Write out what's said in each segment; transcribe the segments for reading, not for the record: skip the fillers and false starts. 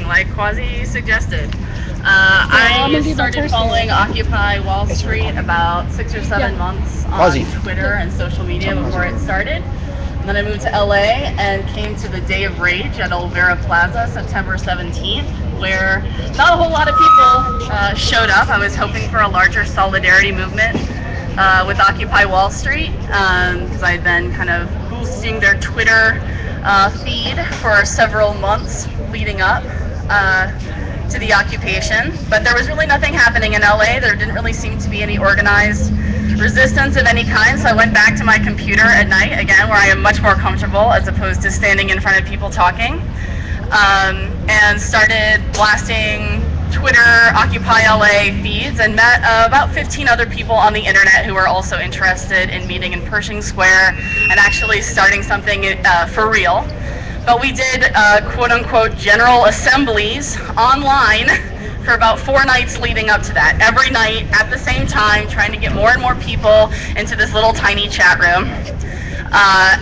thing, like Quasi suggested. I started following Occupy Wall Street about 6 or 7 months on Twitter and social media before it started. And then I moved to LA and came to the Day of Rage at Olvera Plaza, September 17th, where not a whole lot of people showed up. I was hoping for a larger solidarity movement with Occupy Wall Street, because I'd been kind of boosting their Twitter feed for several months leading up to the occupation. But there was really nothing happening in LA. There didn't really seem to be any organized resistance of any kind, so I went back to my computer at night, again, where I am much more comfortable as opposed to standing in front of people talking, and started blasting Twitter Occupy LA feeds, and met about 15 other people on the internet who were also interested in meeting in Pershing Square and actually starting something for real. But we did quote-unquote general assemblies online for about 4 nights leading up to that. Every night at the same time, trying to get more and more people into this little tiny chat room.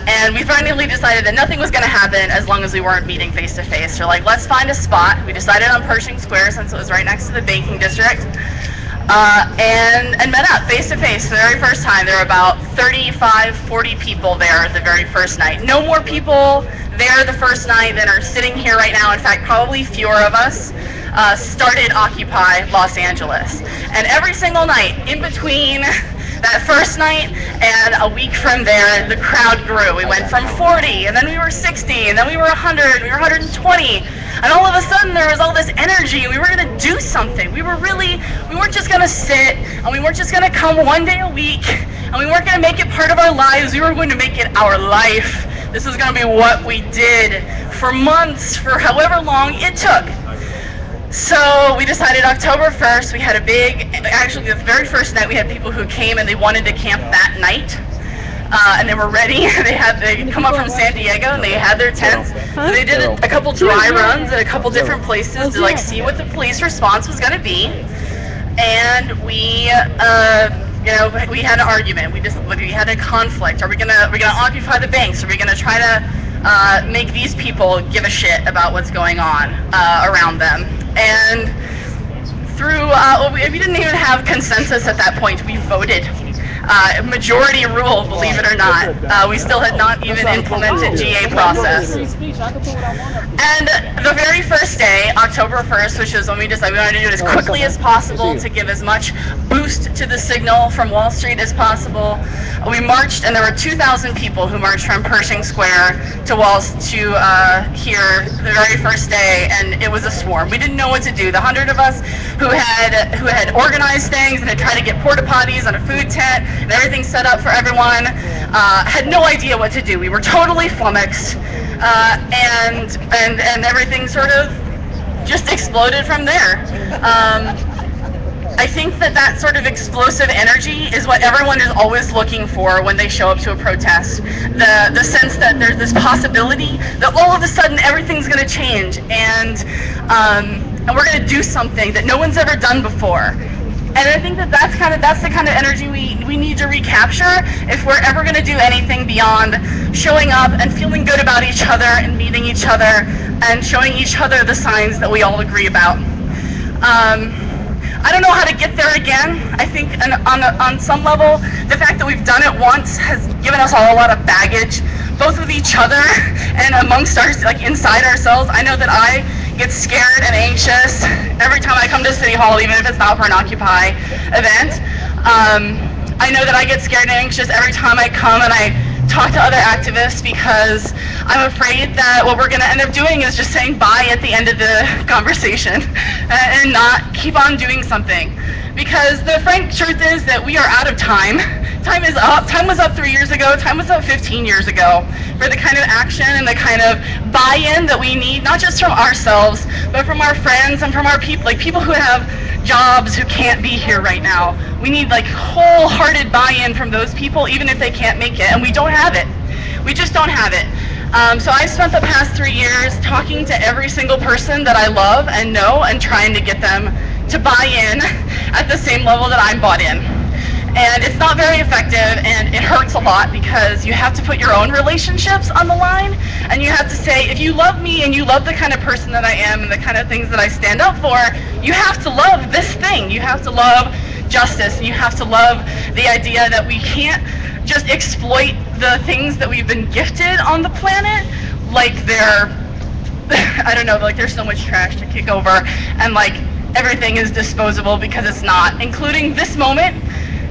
And we finally decided that nothing was going to happen as long as we weren't meeting face to face. So like, let's find a spot. We decided on Pershing Square since it was right next to the banking district. And met up face to face for the very first time. There were about 35, 40 people there the very first night. No more people there the first night than are sitting here right now. In fact, probably fewer of us started Occupy Los Angeles. And every single night in between that first night and a week from there, the crowd grew. We went from 40, and then we were 60, and then we were 100, we were 120. And all of a sudden there was all this energy, and we were going to do something. We weren't just going to sit, and we weren't just going to come one day a week, and we weren't going to make it part of our lives. We were going to make it our life. This was going to be what we did for months, for however long it took. So we decided October 1st, we had a big, actually the very first night we had people who came and they wanted to camp that night. And they were ready. They come up from San Diego and they had their tents. So they did a couple dry runs at a couple different places to like see what the police response was going to be. And we we had an argument. We had a conflict. Are we gonna occupy the banks? Are we gonna try to make these people give a shit about what's going on around them? And through we didn't even have consensus at that point. We voted. Majority rule, believe it or not. We still had not even implemented GA process. And the very first day, October 1st, which is when we decided we wanted to do it as quickly as possible to give as much boost to the signal from Wall Street as possible, we marched, and there were 2,000 people who marched from Pershing Square to here the very first day, and it was a swarm. We didn't know what to do. The 100 of us who had organized things and had tried to get porta potties and a food tent and everything set up for everyone, had no idea what to do. We were totally flummoxed, and everything sort of just exploded from there. I think that sort of explosive energy is what everyone is always looking for when they show up to a protest. The sense that there's this possibility that all of a sudden everything's going to change, and we're going to do something that no one's ever done before. And I think that's the kind of energy we need to recapture if we're ever going to do anything beyond showing up and feeling good about each other and meeting each other and showing each other the signs that we all agree about. I don't know how to get there again. I think on some level, the fact that we've done it once has given us all a lot of baggage, both with each other and amongst inside ourselves. I know that I get scared and anxious every time I come to City Hall, even if it's not for an Occupy event. I know that I get scared and anxious every time I come and I talk to other activists, because I'm afraid that what we're going to end up doing is just saying bye at the end of the conversation and not keep on doing something. Because the frank truth is that we are out of time. Time is up. Time was up 3 years ago. Time was up 15 years ago for the kind of action and the kind of buy-in that we need, not just from ourselves, but from our friends and from our people, like people who have jobs who can't be here right now. We need like wholehearted buy-in from those people, even if they can't make it, and we don't have it. We just don't have it. So I've spent the past 3 years talking to every single person that I love and know and trying to get them to buy in at the same level that I'm bought in. And it's not very effective, and it hurts a lot because you have to put your own relationships on the line, and you have to say, if you love me and you love the kind of person that I am and the kind of things that I stand up for, you have to love this thing. You have to love justice, and you have to love the idea that we can't just exploit the things that we've been gifted on the planet like they're, I don't know, like there's so much trash to kick over, and like everything is disposable, because it's not, including this moment,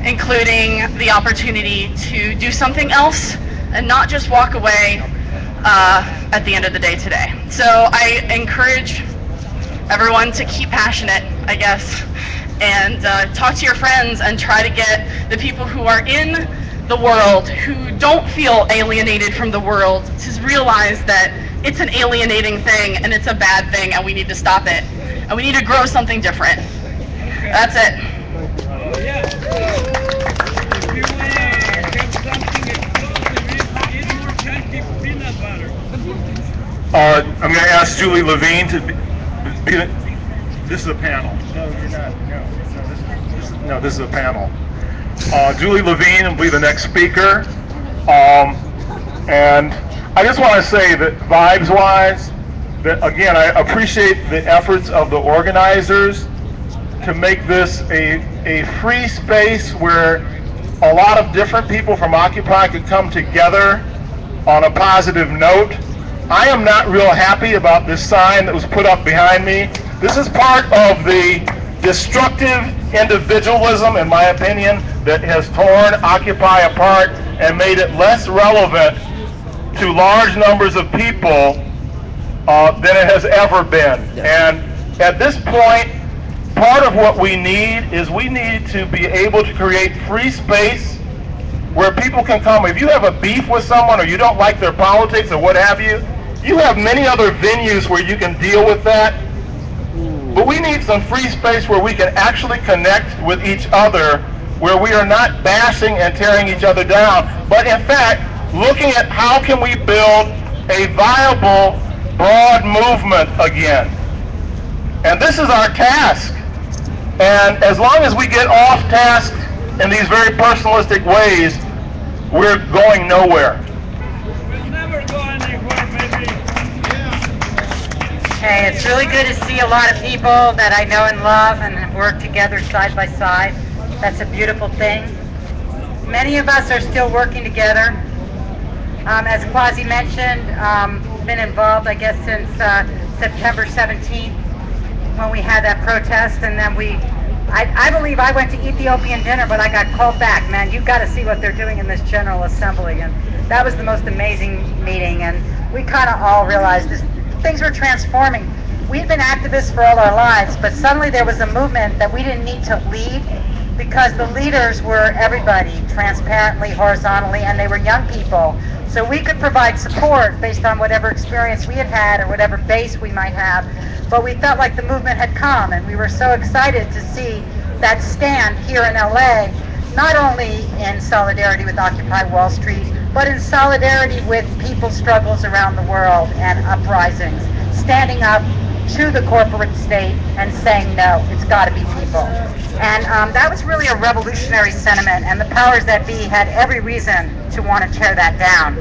including the opportunity to do something else and not just walk away at the end of the day today. So I encourage everyone to keep passionate, I guess, and talk to your friends and try to get the people who are in the world, who don't feel alienated from the world, to realize that it's an alienating thing and it's a bad thing, and we need to stop it. And we need to grow something different. That's it. I'm going to ask Julie Levine to be this is a panel. No, you're not. No, this is a panel. Julie Levine will be the next speaker. And I just want to say that vibes-wise, that again, I appreciate the efforts of the organizers to make this a free space where a lot of different people from Occupy could come together on a positive note. I am not real happy about this sign that was put up behind me. This is part of the destructive individualism, in my opinion, that has torn Occupy apart and made it less relevant to large numbers of people than it has ever been. And at this point, part of what we need is we need to be able to create free space where people can come. If you have a beef with someone or you don't like their politics or what have you, you have many other venues where you can deal with that. But we need some free space where we can actually connect with each other, where we are not bashing and tearing each other down, but in fact, looking at how can we build a viable, broad movement again. And this is our task. And as long as we get off task in these very personalistic ways, we're going nowhere. We'll never go anywhere, baby. Hey, it's really good to see a lot of people that I know and love and have worked together side by side. That's a beautiful thing. Many of us are still working together. As Quasi mentioned, been involved, I guess, since September 17th when we had that protest, and then I believe I went to Ethiopian dinner, but I got called back. Man, you've got to see what they're doing in this General Assembly, and that was the most amazing meeting, and we kind of all realized things were transforming. We'd been activists for all our lives, but suddenly there was a movement that we didn't need to lead, because the leaders were everybody, transparently, horizontally, and they were young people. So we could provide support based on whatever experience we had had or whatever base we might have. But we felt like the movement had come, and we were so excited to see that stand here in LA, not only in solidarity with Occupy Wall Street, but in solidarity with people's struggles around the world and uprisings, standing up to the corporate state and saying, no, it's got to be people. And that was really a revolutionary sentiment, and the powers that be had every reason to want to tear that down.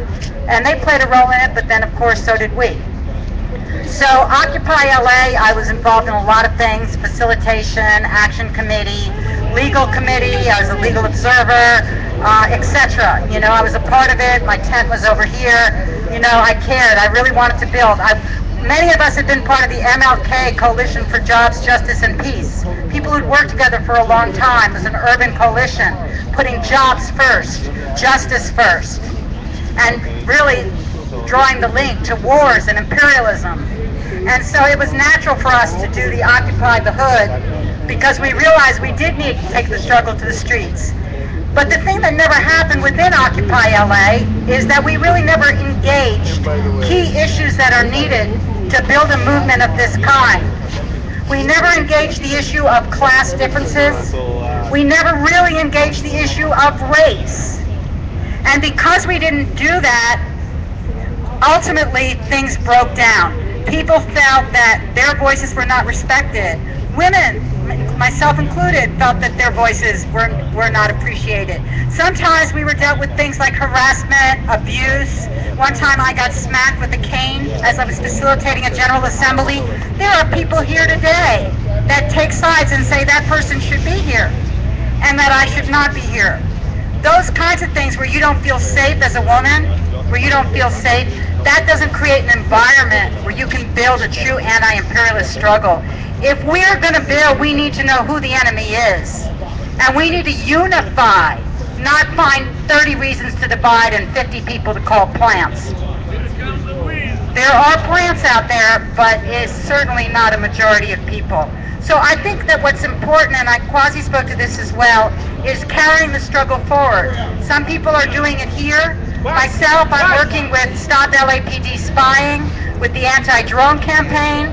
And they played a role in it, but then of course so did we. So Occupy LA, I was involved in a lot of things: facilitation, action committee, legal committee, I was a legal observer, etc. You know, I was a part of it. My tent was over here. You know, I cared. I really wanted to build. Many of us had been part of the MLK Coalition for Jobs, Justice, and Peace. People who'd worked together for a long time. It was an urban coalition, putting jobs first, justice first, and really drawing the link to wars and imperialism. And so it was natural for us to do the Occupy the Hood, because we realized we did need to take the struggle to the streets. But the thing that never happened within Occupy LA is that we really never engaged key issues that are needed to build a movement of this kind. We never engaged the issue of class differences. We never really engaged the issue of race. And because we didn't do that, ultimately things broke down. People felt that their voices were not respected. Women, myself included, felt that their voices were not appreciated. Sometimes we were dealt with things like harassment, abuse. One time I got smacked with a cane as I was facilitating a General Assembly. There are people here today that take sides and say that person should be here and that I should not be here. Those kinds of things where you don't feel safe as a woman, where you don't feel safe, that doesn't create an environment where you can build a true anti-imperialist struggle. If we're going to build, we need to know who the enemy is. And we need to unify, not find 30 reasons to divide and 50 people to call plants. There are plants out there, but it's certainly not a majority of people. So I think that what's important, and Quasi spoke to this as well, is carrying the struggle forward. Some people are doing it here. Myself, I'm working with Stop LAPD Spying, with the anti-drone campaign.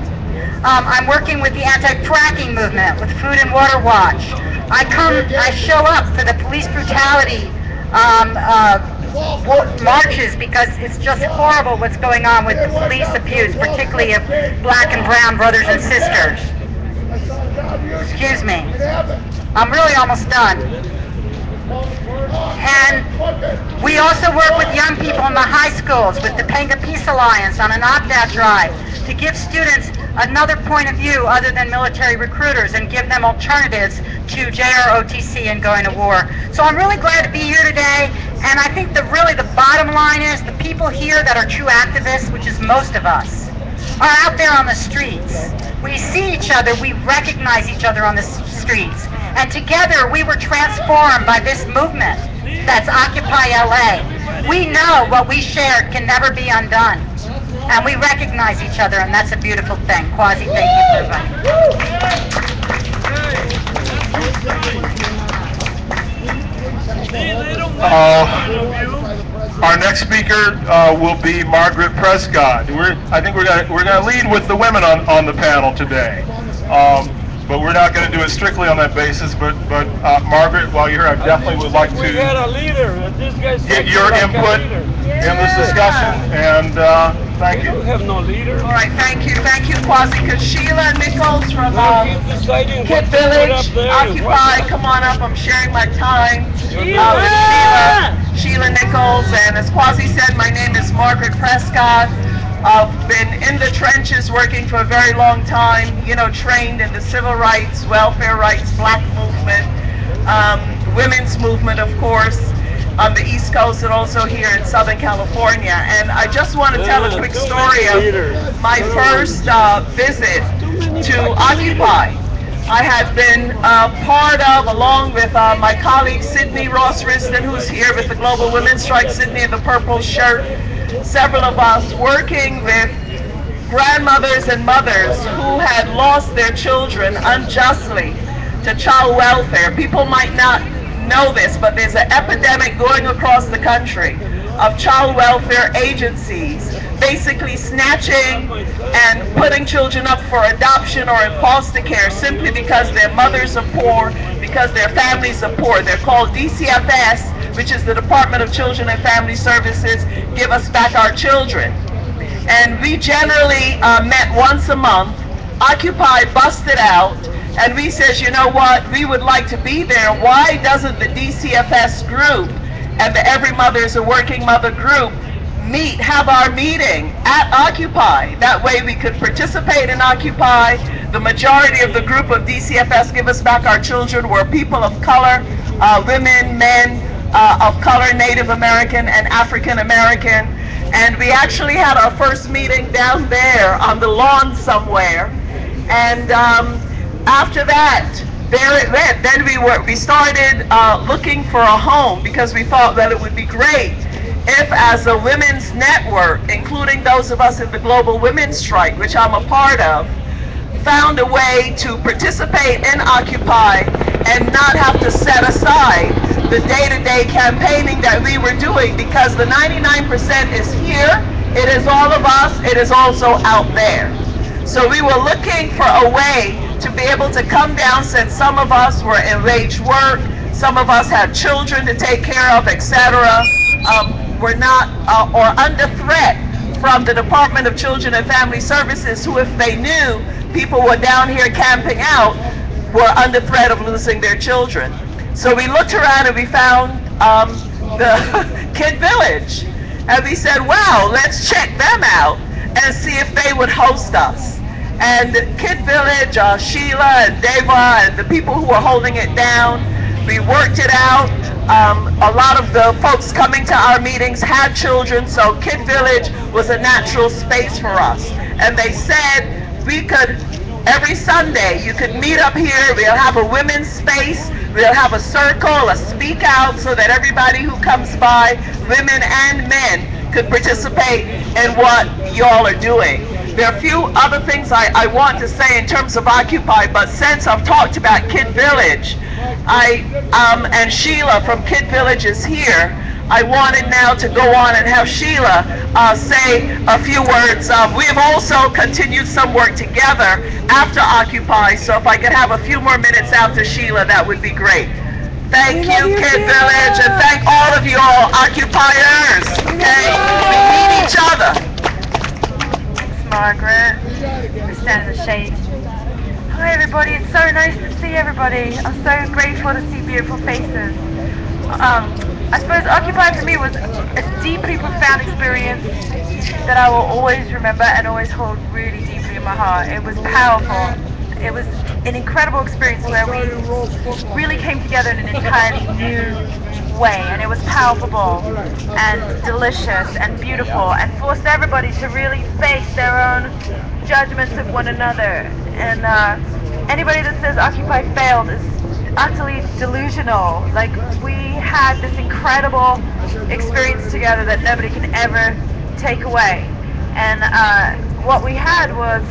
I'm working with the anti-fracking movement, with Food and Water Watch. I show up for the police brutality marches because it's just horrible what's going on with the police abuse, particularly of black and brown brothers and sisters. Excuse me. I'm really almost done. And we also work with young people in the high schools with the Topanga Peace Alliance on an opt-out drive to give students another point of view other than military recruiters and give them alternatives to JROTC and going to war. So I'm really glad to be here today, and I think really the bottom line is the people here that are true activists, which is most of us, are out there on the streets. We see each other, we recognize each other on the streets, and together we were transformed by this movement that's Occupy LA. We know what we shared can never be undone, and we recognize each other, and that's a beautiful thing. Quasi, thank you for inviting. Our next speaker will be Margaret Prescott. I think we're gonna lead with the women on the panel today, but we're not going to do it strictly on that basis. But Margaret, while you're here, I definitely would like to get your input in this discussion. And thank you. We have no leader. All right, thank you, Quasi. Because Sheila Nichols from Kid Village, Occupy, come on up. I'm sharing my time with Sheila Nichols, and as Quasi said, my name is Margaret Prescott. I've been in the trenches working for a very long time, trained in the civil rights, welfare rights, black movement, women's movement, of course, on the East Coast and also here in Southern California. And I just want to tell a quick story of my first visit to Occupy. I had been part of, along with my colleague Sydney Ross Risden, who's here with the Global Women's Strike, Sydney in the purple shirt, several of us working with grandmothers and mothers who had lost their children unjustly to child welfare. People might not know this, but there's an epidemic going across the country of child welfare agencies basically snatching and putting children up for adoption or in foster care simply because their mothers are poor, because their families are poor. They're called DCFS, which is the Department of Children and Family Services, Give Us Back Our Children. And we generally met once a month. Occupy busted out, and we says, you know what, we would like to be there. Why doesn't the DCFS group and the Every Mother is a Working Mother group have our meeting at Occupy? That way we could participate in Occupy. The majority of the group of DCFS Give Us Back Our Children were people of color, women, men of color, Native American and African American. And we actually had our first meeting down there on the lawn somewhere. And after that, there it went. Then we started looking for a home because we thought that it would be great if, as a women's network, including those of us in the Global Women's Strike, which I'm a part of, found a way to participate in Occupy and not have to set aside the day-to-day campaigning that we were doing, because the 99% is here, it is all of us, it is also out there. So we were looking for a way to be able to come down, since some of us were in wage work, some of us had children to take care of, etc. Were not or under threat from the Department of Children and Family Services, who, if they knew people were down here camping out, were under threat of losing their children. So we looked around and we found the Kid Village. And we said, wow, let's check them out and see if they would host us. And Kid Village, Sheila and Deva and the people who were holding it down, we worked it out. A lot of the folks coming to our meetings had children, so Kid Village was a natural space for us. And they said we could, every Sunday, you could meet up here, we'll have a women's space, we'll have a circle, a speak out, so that everybody who comes by, women and men, could participate in what y'all are doing. There are a few other things I want to say in terms of Occupy, but since I've talked about Kid Village, and Sheila from Kid Village is here, I wanted now to go on and have Sheila say a few words. We have also continued some work together after Occupy, so if I could have a few more minutes after Sheila, that would be great. Thank you, Kid Village, and thank all of you all occupiers. Okay, we need each other. Thanks, Margaret. We stand in the shade. Hi, everybody. It's so nice to see everybody. I'm so grateful to see beautiful faces. I suppose Occupy for me was a deeply profound experience that I will always remember and always hold really deeply in my heart. It was powerful. It was an incredible experience where we really came together in an entirely new way, and it was palpable and delicious and beautiful and forced everybody to really face their own judgments of one another. And anybody that says Occupy failed is utterly delusional. Like, we had this incredible experience together that nobody can ever take away. And what we had was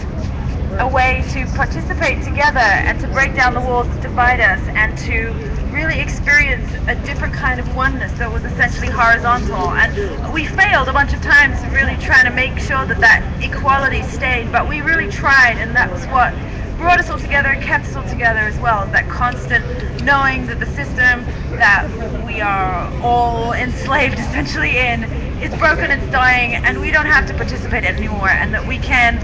a way to participate together and to break down the walls that divide us and to really experience a different kind of oneness that was essentially horizontal. And we failed a bunch of times really trying to make sure that that equality stayed, but we really tried, and that was what brought us all together and kept us all together as well, that constant knowing that the system that we are all enslaved essentially in is broken, it's dying, and we don't have to participate anymore, and that we can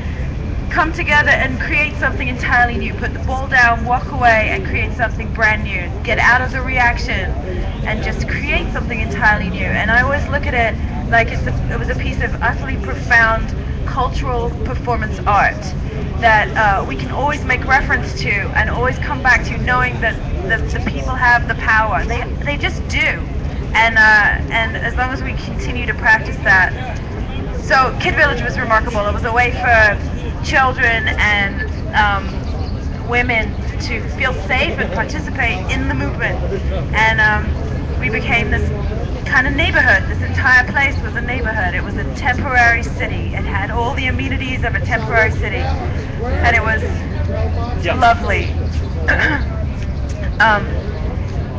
come together and create something entirely new, put the ball down, walk away and create something brand new, get out of the reaction and just create something entirely new. And I always look at it like it was a piece of utterly profound cultural performance art that we can always make reference to and always come back to, knowing that the people have the power. They just do. And as long as we continue to practice that. So Kid Village was remarkable. It was a way for children and women to feel safe and participate in the movement. And we became this kind of neighborhood. This entire place was a neighborhood. It was a temporary city. It had all the amenities of a temporary city. And it was lovely.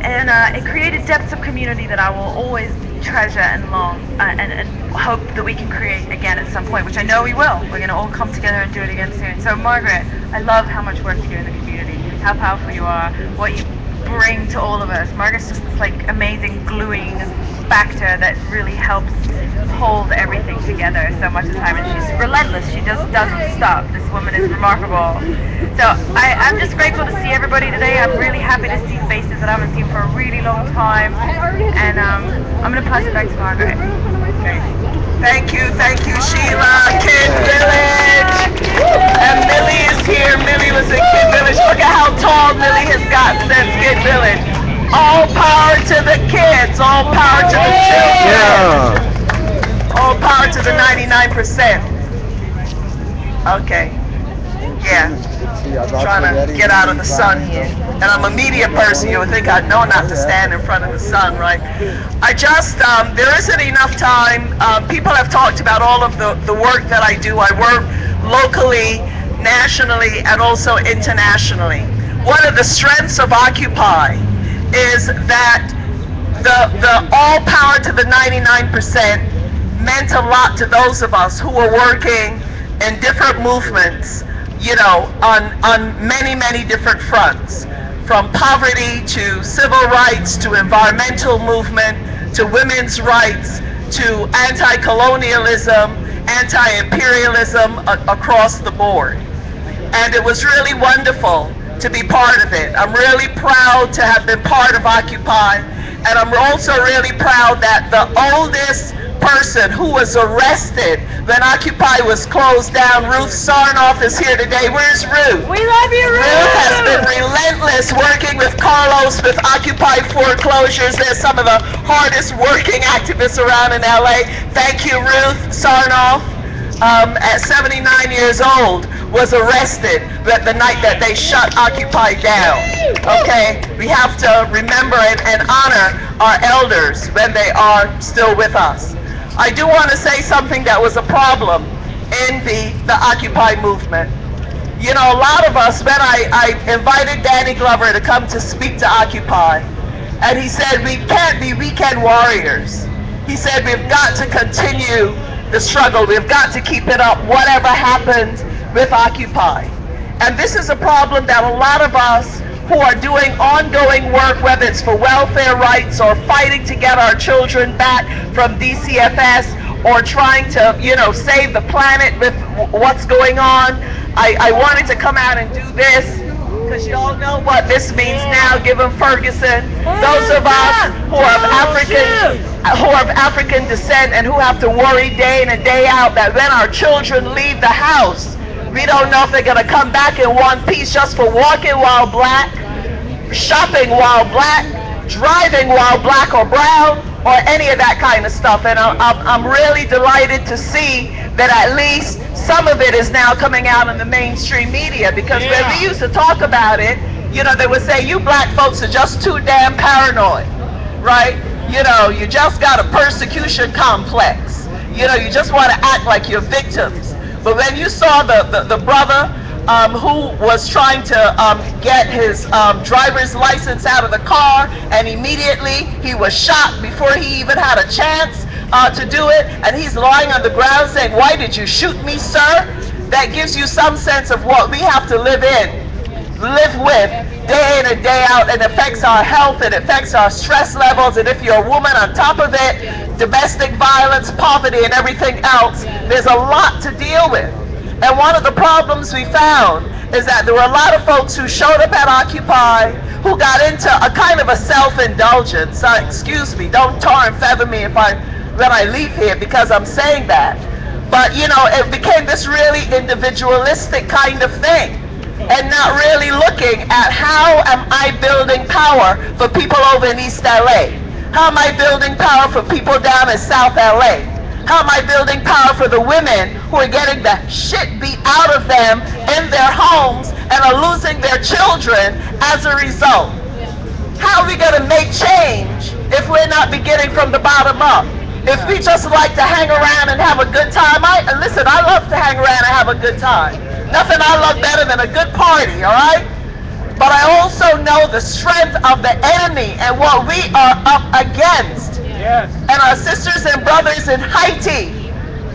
And it created depths of community that I will always treasure and long and hope that we can create again at some point, which I know we will. We're going to all come together and do it again soon. So Margaret, I love how much work you do in the community, how powerful you are, what you bring to all of us. Margaret's just this like amazing gluing factor that really helps hold everything together so much of the time, and she's relentless. She just doesn't stop. This woman is remarkable. So I'm just grateful to see everybody today. I'm really happy to see faces that I haven't seen for a really long time, and I'm going to pass it back to Margaret. Okay. Thank you, Sheila. Kid Village. And Millie is here. Millie was in Kid Village. Look at how tall Millie has gotten since Kid Village. All power to the kids. All power to the children. All power to the 99%. Okay. Yeah. Trying to get out of the sun here. And I'm a media person. You would think I'd know not to stand in front of the sun, right? There isn't enough time. People have talked about all of the work that I do. I work locally, nationally, and also internationally. One of the strengths of Occupy is that the all power to the 99% meant a lot to those of us who were working in different movements, you know, on many, many different fronts, from poverty to civil rights to environmental movement to women's rights to anti-colonialism, anti-imperialism across the board. And it was really wonderful to be part of it. I'm really proud to have been part of Occupy, and I'm also really proud that the oldest person who was arrested when Occupy was closed down, Ruth Sarnoff, is here today. Where's Ruth? We love you, Ruth! Ruth has been relentless working with Carlos with Occupy foreclosures. They're some of the hardest working activists around in LA. Thank you, Ruth Sarnoff. At 79 years old, was arrested the night that they shut Occupy down. Okay, we have to remember and honor our elders when they are still with us. I do want to say something that was a problem in the Occupy movement. You know, a lot of us, when I invited Danny Glover to come to speak to Occupy, and he said, we can't be weekend warriors. He said, we've got to continue the struggle. We've got to keep it up, whatever happens with Occupy. And this is a problem that a lot of us who are doing ongoing work, whether it's for welfare rights or fighting to get our children back from DCFS or trying to, you know, save the planet with what's going on. I wanted to come out and do this because you all know what this means now. Give them Ferguson. Those of us who are of African descent and who have to worry day in and day out that when our children leave the house, we don't know if they're going to come back in one piece just for walking while black, shopping while black, driving while black or brown, or any of that kind of stuff. And I'm really delighted to see that at least some of it is now coming out in the mainstream media, because when we used to talk about it, you know, they would say, you black folks are just too damn paranoid, right? You know, you just got a persecution complex. You know, you just want to act like you're victims. But when you saw the brother who was trying to get his driver's license out of the car, and immediately he was shot before he even had a chance to do it, and he's lying on the ground saying, why did you shoot me, sir? That gives you some sense of what we have to live with day in and day out. It affects our health, it affects our stress levels, and if you're a woman on top of it, domestic violence, poverty, and everything else, there's a lot to deal with. And one of the problems we found is that there were a lot of folks who showed up at Occupy who got into a kind of a self-indulgence. Excuse me, don't tar and feather me when I leave here because I'm saying that. But, you know, it became this really individualistic kind of thing, and not really looking at how am I building power for people over in East LA? How am I building power for people down in South LA? How am I building power for the women who are getting the shit beat out of them in their homes and are losing their children as a result? How are we going to make change if we're not beginning from the bottom up? If we just like to hang around and have a good time, listen, I love to hang around and have a good time. Nothing I love better than a good party, all right? But I also know the strength of the enemy and what we are up against. Yes. And our sisters and brothers in Haiti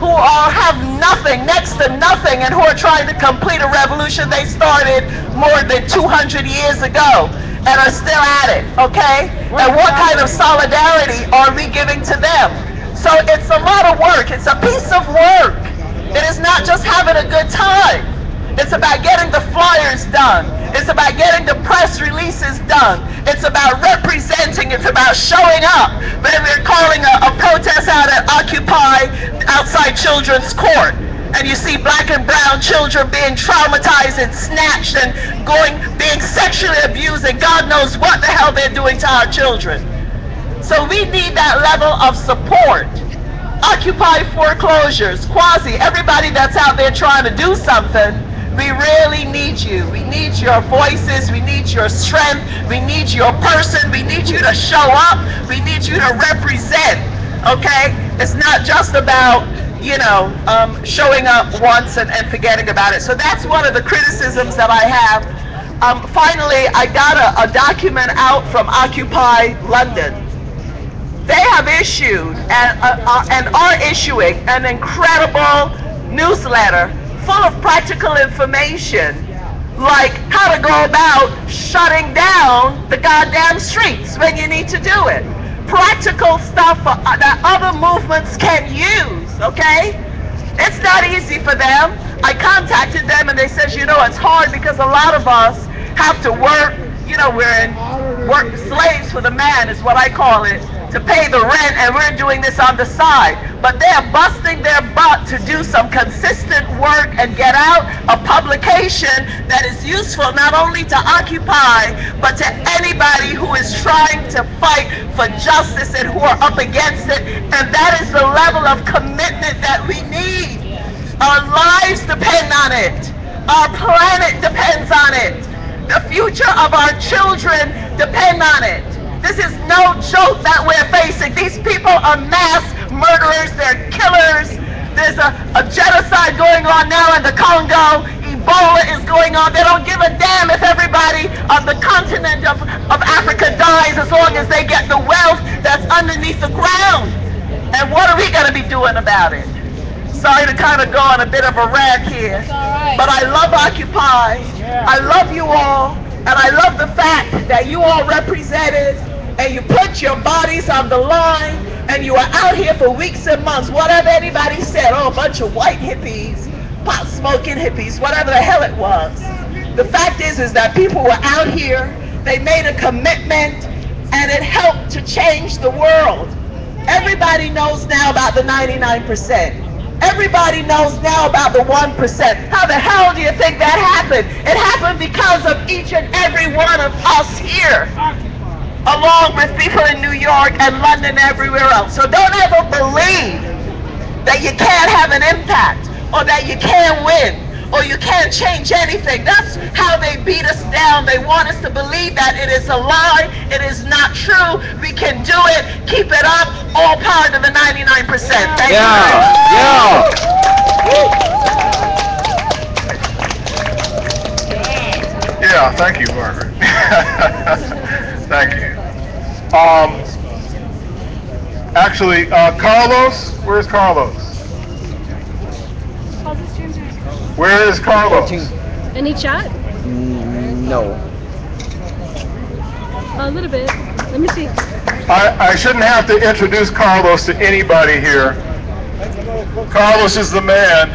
who have nothing, next to nothing, and who are trying to complete a revolution they started more than 200 years ago and are still at it, okay? And what kind of solidarity are we giving to them? So it's a lot of work. It's a piece of work. It is not just having a good time. It's about getting the flyers done. It's about getting the press releases done. It's about representing. It's about showing up. When we're calling a protest out at Occupy outside Children's Court, and you see black and brown children being traumatized and snatched and being sexually abused, and God knows what the hell they're doing to our children. So we need that level of support. Occupy foreclosures, Quasi, everybody that's out there trying to do something, we really need you. We need your voices. We need your strength. We need your person. We need you to show up. We need you to represent, okay? It's not just about, you know, showing up once and forgetting about it. So that's one of the criticisms that I have. Finally, I got a document out from Occupy London. They have issued and are issuing an incredible newsletter full of practical information, like how to go about shutting down the goddamn streets when you need to do it. Practical stuff that other movements can use, okay? It's not easy for them. I contacted them and they said, you know, it's hard because a lot of us have to work. You know, we're in work slaves for the man is what I call it, to pay the rent, and we're doing this on the side. But they're busting their butt to do some consistent work and get out a publication that is useful not only to Occupy, but to anybody who is trying to fight for justice and who are up against it. And that is the level of commitment that we need. Our lives depend on it. Our planet depends on it. The future of our children depend on it. This is no joke that we're facing. These people are mass murderers. They're killers. There's a genocide going on now in the Congo. Ebola is going on. They don't give a damn if everybody on the continent of Africa dies as long as they get the wealth that's underneath the ground. And what are we going to be doing about it? Sorry to kind of go on a bit of a rant here, but I love Occupy. I love you all, and I love the fact that you all represented and you put your bodies on the line and you are out here for weeks and months. Whatever anybody said, oh, a bunch of white hippies, pot smoking hippies, whatever the hell it was. The fact is that people were out here, they made a commitment, and it helped to change the world. Everybody knows now about the 99%. Everybody knows now about the 1%. How the hell do you think that happened? It happened because of each and every one of us here, along with people in New York and London and everywhere else. So don't ever believe that you can't have an impact, or that you can't win, or you can't change anything. That's how they beat us down. They want us to believe that it is a lie, it is not true, we can do it, keep it up, all power to the 99%. Thank you very much. Yeah, thank you, Margaret. Thank you. Actually, Carlos, where's Carlos? Where is Carlos? Any chat? No. A little bit. Let me see. I shouldn't have to introduce Carlos to anybody here. Carlos is the man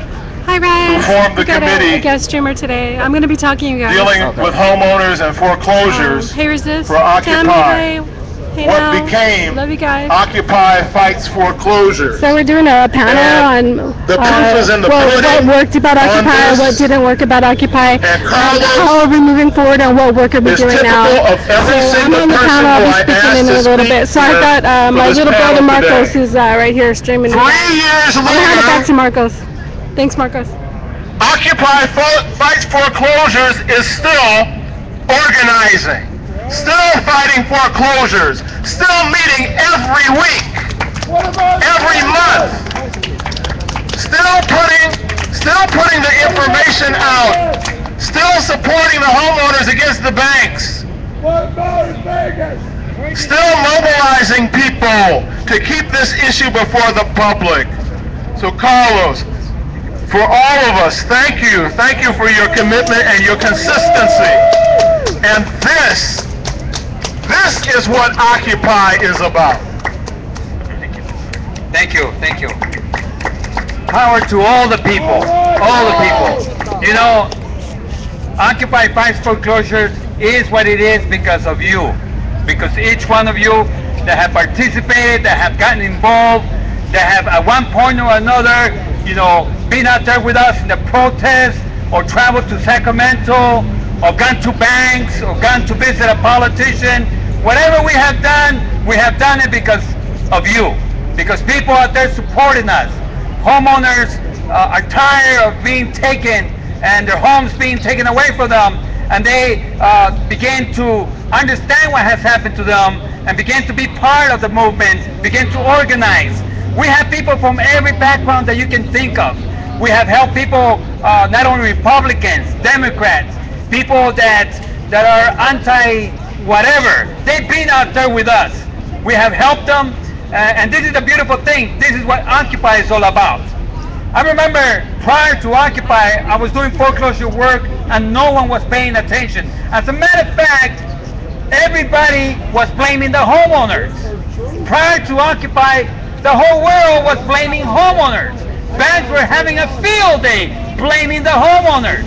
Hi, Ray. who formed the We got committee a guest streamer today. I'm going to be talking to you guys. dealing with homeowners and foreclosures Hey, Resist. for Occupy. Hey, What now. became Love you guys. Occupy Fights Foreclosures. So we're doing a panel And on the proof is in the what pudding worked about on Occupy, this. what didn't work about Occupy, And Carlos how are we moving forward, and what work are we is doing now. typical of every So I'm single on the person panel. I'll who be I speaking asked in to a little speak bit. So I've here got for my this little panel brother Marcos, today. who's right here streaming. 3 years I'm going to hand it back to later, Marcos. Thanks, Marcos. Occupy Fights Foreclosures is still organizing, still fighting foreclosures, still meeting every week, every month, still putting the information out, still supporting the homeowners against the banks, still mobilizing people to keep this issue before the public. So Carlos, for all of us, thank you. Thank you for your commitment and your consistency. And this is what Occupy is about. Thank you. Power to all the people, You know, Occupy Fights Foreclosures is what it is because of you. Because each one of you that have participated, that have gotten involved, that have at one point or another, been out there with us in the protests, or traveled to Sacramento, or gone to banks, or gone to visit a politician. Whatever we have done it because of you. Because people out there supporting us. Homeowners are tired of being taken and their homes being taken away from them, and they begin to understand what has happened to them and begin to be part of the movement, begin to organize. We have people from every background that you can think of. We have helped people, not only Republicans, Democrats, people that are anti-whatever. They've been out there with us. We have helped them, and this is a beautiful thing. This is what Occupy is all about. I remember prior to Occupy, I was doing foreclosure work and no one was paying attention. As a matter of fact, everybody was blaming the homeowners. Prior to Occupy, the whole world was blaming homeowners. Banks were having a field day blaming the homeowners.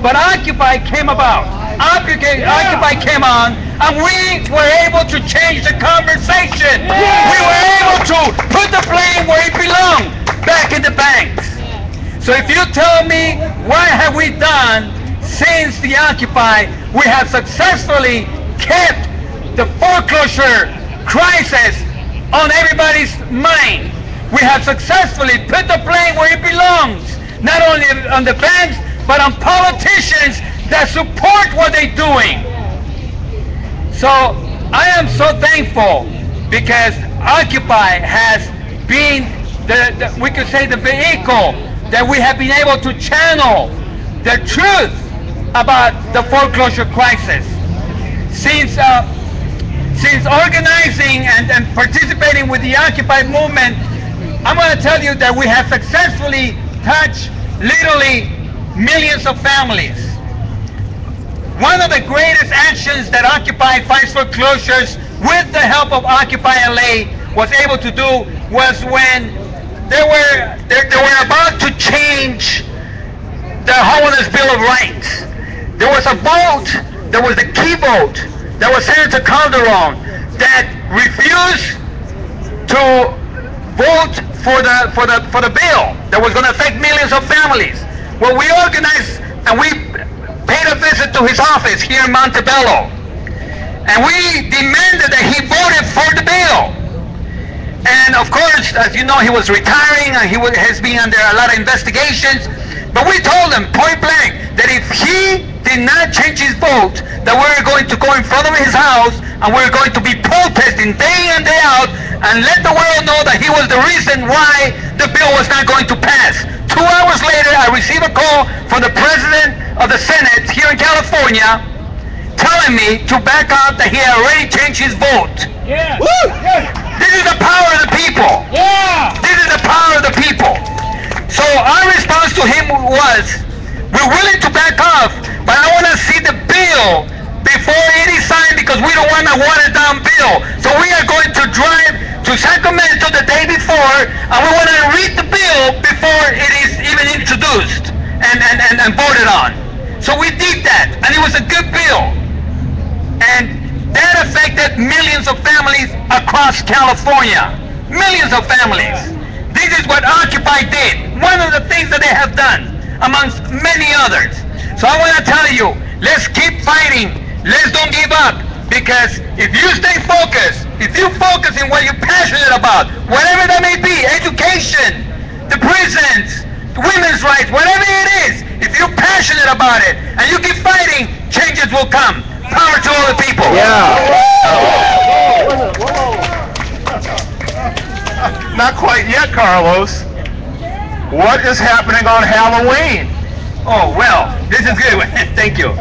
But Occupy came about. Occupy came on, and we were able to change the conversation. We were able to put the blame where it belonged, back in the banks. So if you tell me what have we done since the Occupy, we have successfully kept the foreclosure crisis on everybody's mind. We have successfully put the blame where it belongs, not only on the banks, but on politicians that support what they're doing. So I am so thankful because Occupy has been we could say the vehicle that we have been able to channel the truth about the foreclosure crisis. Since organizing and participating with the Occupy movement, I'm going to tell you that we have successfully touched literally millions of families. One of the greatest actions that Occupy Fights Foreclosures, with the help of Occupy LA, was able to do was when they were about to change the Homeowners Bill of Rights. There was a vote, there was the key vote, that was Senator Calderon, that refused to vote for the bill that was going to affect millions of families. Well, we organized and we paid a visit to his office here in Montebello, and we demanded that he voted for the bill. And of course, as you know, he was retiring and he has been under a lot of investigations. But we told him point blank that if he did not change his vote, that we were going to go in front of his house and we were going to be protesting day in and day out and let the world know that he was the reason why the bill was not going to pass. 2 hours later, I received a call from the President of the Senate here in California telling me to back out, that he had already changed his vote. Yeah. Woo! Yeah. This is the power of the people. Yeah. This is the power of the people. So our response to him was, we're willing to back off, but I want to see the bill before it is signed, because we don't want a watered down bill. So we are going to drive to Sacramento the day before, and we want to read the bill before it is even introduced and voted on. So we did that, and it was a good bill. And that affected millions of families across California. Millions of families. This is what Occupy did. One of the things that they have done, amongst many others. So I want to tell you, let's keep fighting. Let's don't give up. Because if you stay focused, if you focus in what you're passionate about, whatever that may be, education, the prisons, women's rights, whatever it is, if you're passionate about it and you keep fighting, changes will come. Power to all the people. Not quite yet, Carlos. What is happening on Halloween? Oh, well, this is good. Thank you.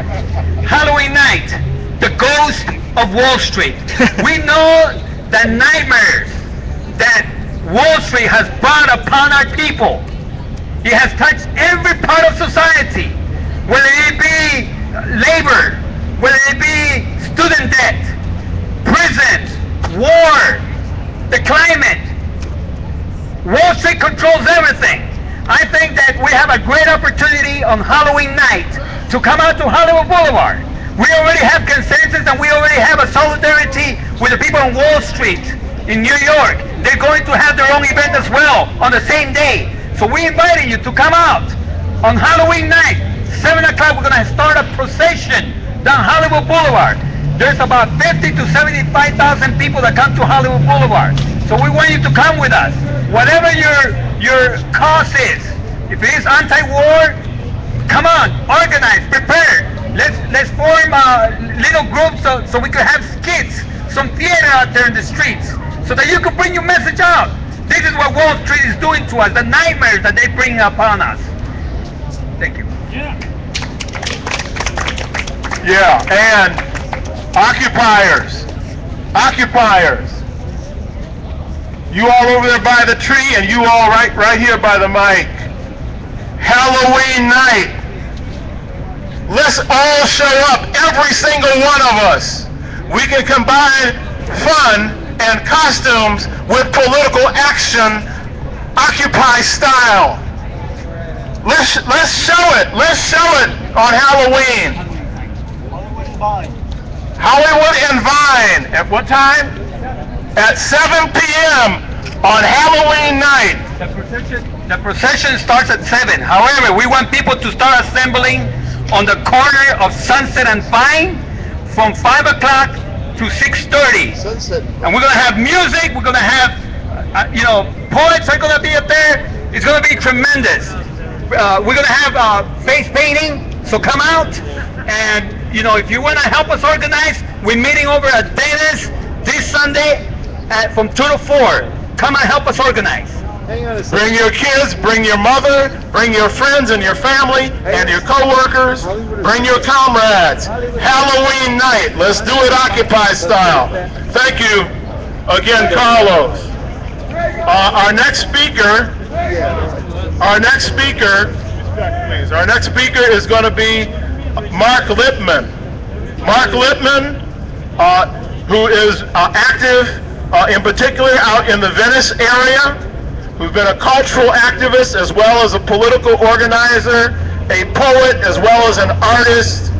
Halloween night, the ghost of Wall Street. We know the nightmares that Wall Street has brought upon our people. It has touched every part of society, whether it be labor, whether it be student debt, prisons, war, the climate. Wall Street controls everything. I think that we have a great opportunity on Halloween night to come out to Hollywood Boulevard. We already have consensus and we already have a solidarity with the people on Wall Street in New York. They're going to have their own event as well on the same day. So we invited you to come out on Halloween night, 7 o'clock. We're going to start a procession down Hollywood Boulevard. There's about 50 to 75,000 people that come to Hollywood Boulevard. So we want you to come with us. Whatever your cause is, if it is anti-war, come on, organize, prepare. Let's form little groups so we could have skits, some theater out there in the streets, so that you can bring your message out. This is what Wall Street is doing to us, the nightmares that they bring upon us. Thank you. Yeah, and occupiers, you all over there by the tree, and you all right here by the mic. Halloween night. Let's all show up, every single one of us. We can combine fun and costumes with political action, Occupy style. Let's show it. Let's show it on Halloween. Hollywood and Vine. At what time? At 7 p.m. on Halloween night. The procession starts at 7. However, we want people to start assembling on the corner of Sunset and Vine from 5 o'clock to 6:30. And we're going to have music. We're going to have, poets are going to be up there. It's going to be tremendous. We're going to have face painting, so come out. And, if you want to help us organize, we're meeting over at Dana's this Sunday from 2 to 4. Come and help us organize. Bring your kids, bring your mother, bring your friends and your family and your co-workers, bring your comrades. Halloween night, let's do it Occupy style. Thank you again, Carlos. Our next speaker is going to be Mark Lippman. Mark Lippman, who is active in particular out in the Venice area, who's been a cultural activist as well as a political organizer, a poet as well as an artist,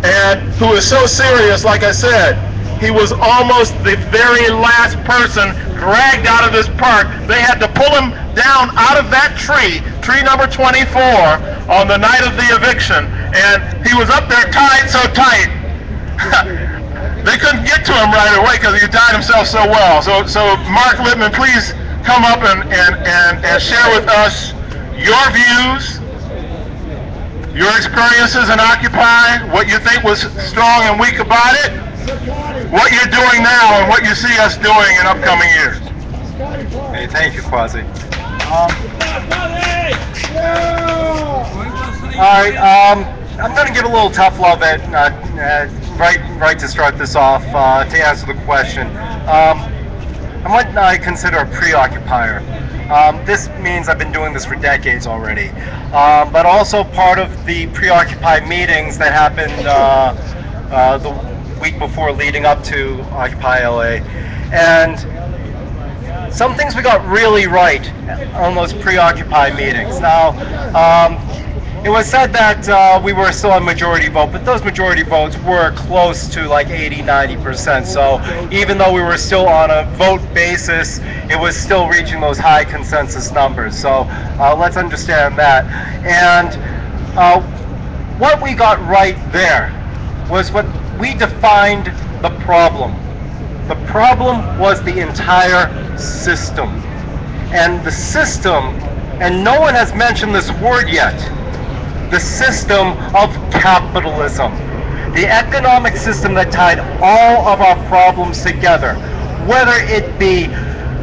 and who is so serious, like I said, he was almost the very last person dragged out of this park. They had to pull him down out of that tree number 24, on the night of the eviction, and he was up there tied so tight. They couldn't get to him right away because he tied himself so well. So Mark Lippman, please come up and share with us your views, your experiences in Occupy, what you think was strong and weak about it, what you're doing now, and what you see us doing in upcoming years. Hey, thank you, Quasi. Alright, I'm going to give a little tough love right to start this off, to answer the question. I'm what I consider a pre-occupier. This means I've been doing this for decades already, but also part of the pre-Occupy meetings that happened the week before leading up to Occupy LA. And some things we got really right on those pre-Occupy meetings. Now, it was said that we were still a majority vote, but those majority votes were close to like 80–90%. So even though we were still on a vote basis, it was still reaching those high consensus numbers. So let's understand that. And what we got right there was what we defined the problem. The problem was the entire system. And the system, and no one has mentioned this word yet, the system of capitalism. The economic system that tied all of our problems together, whether it be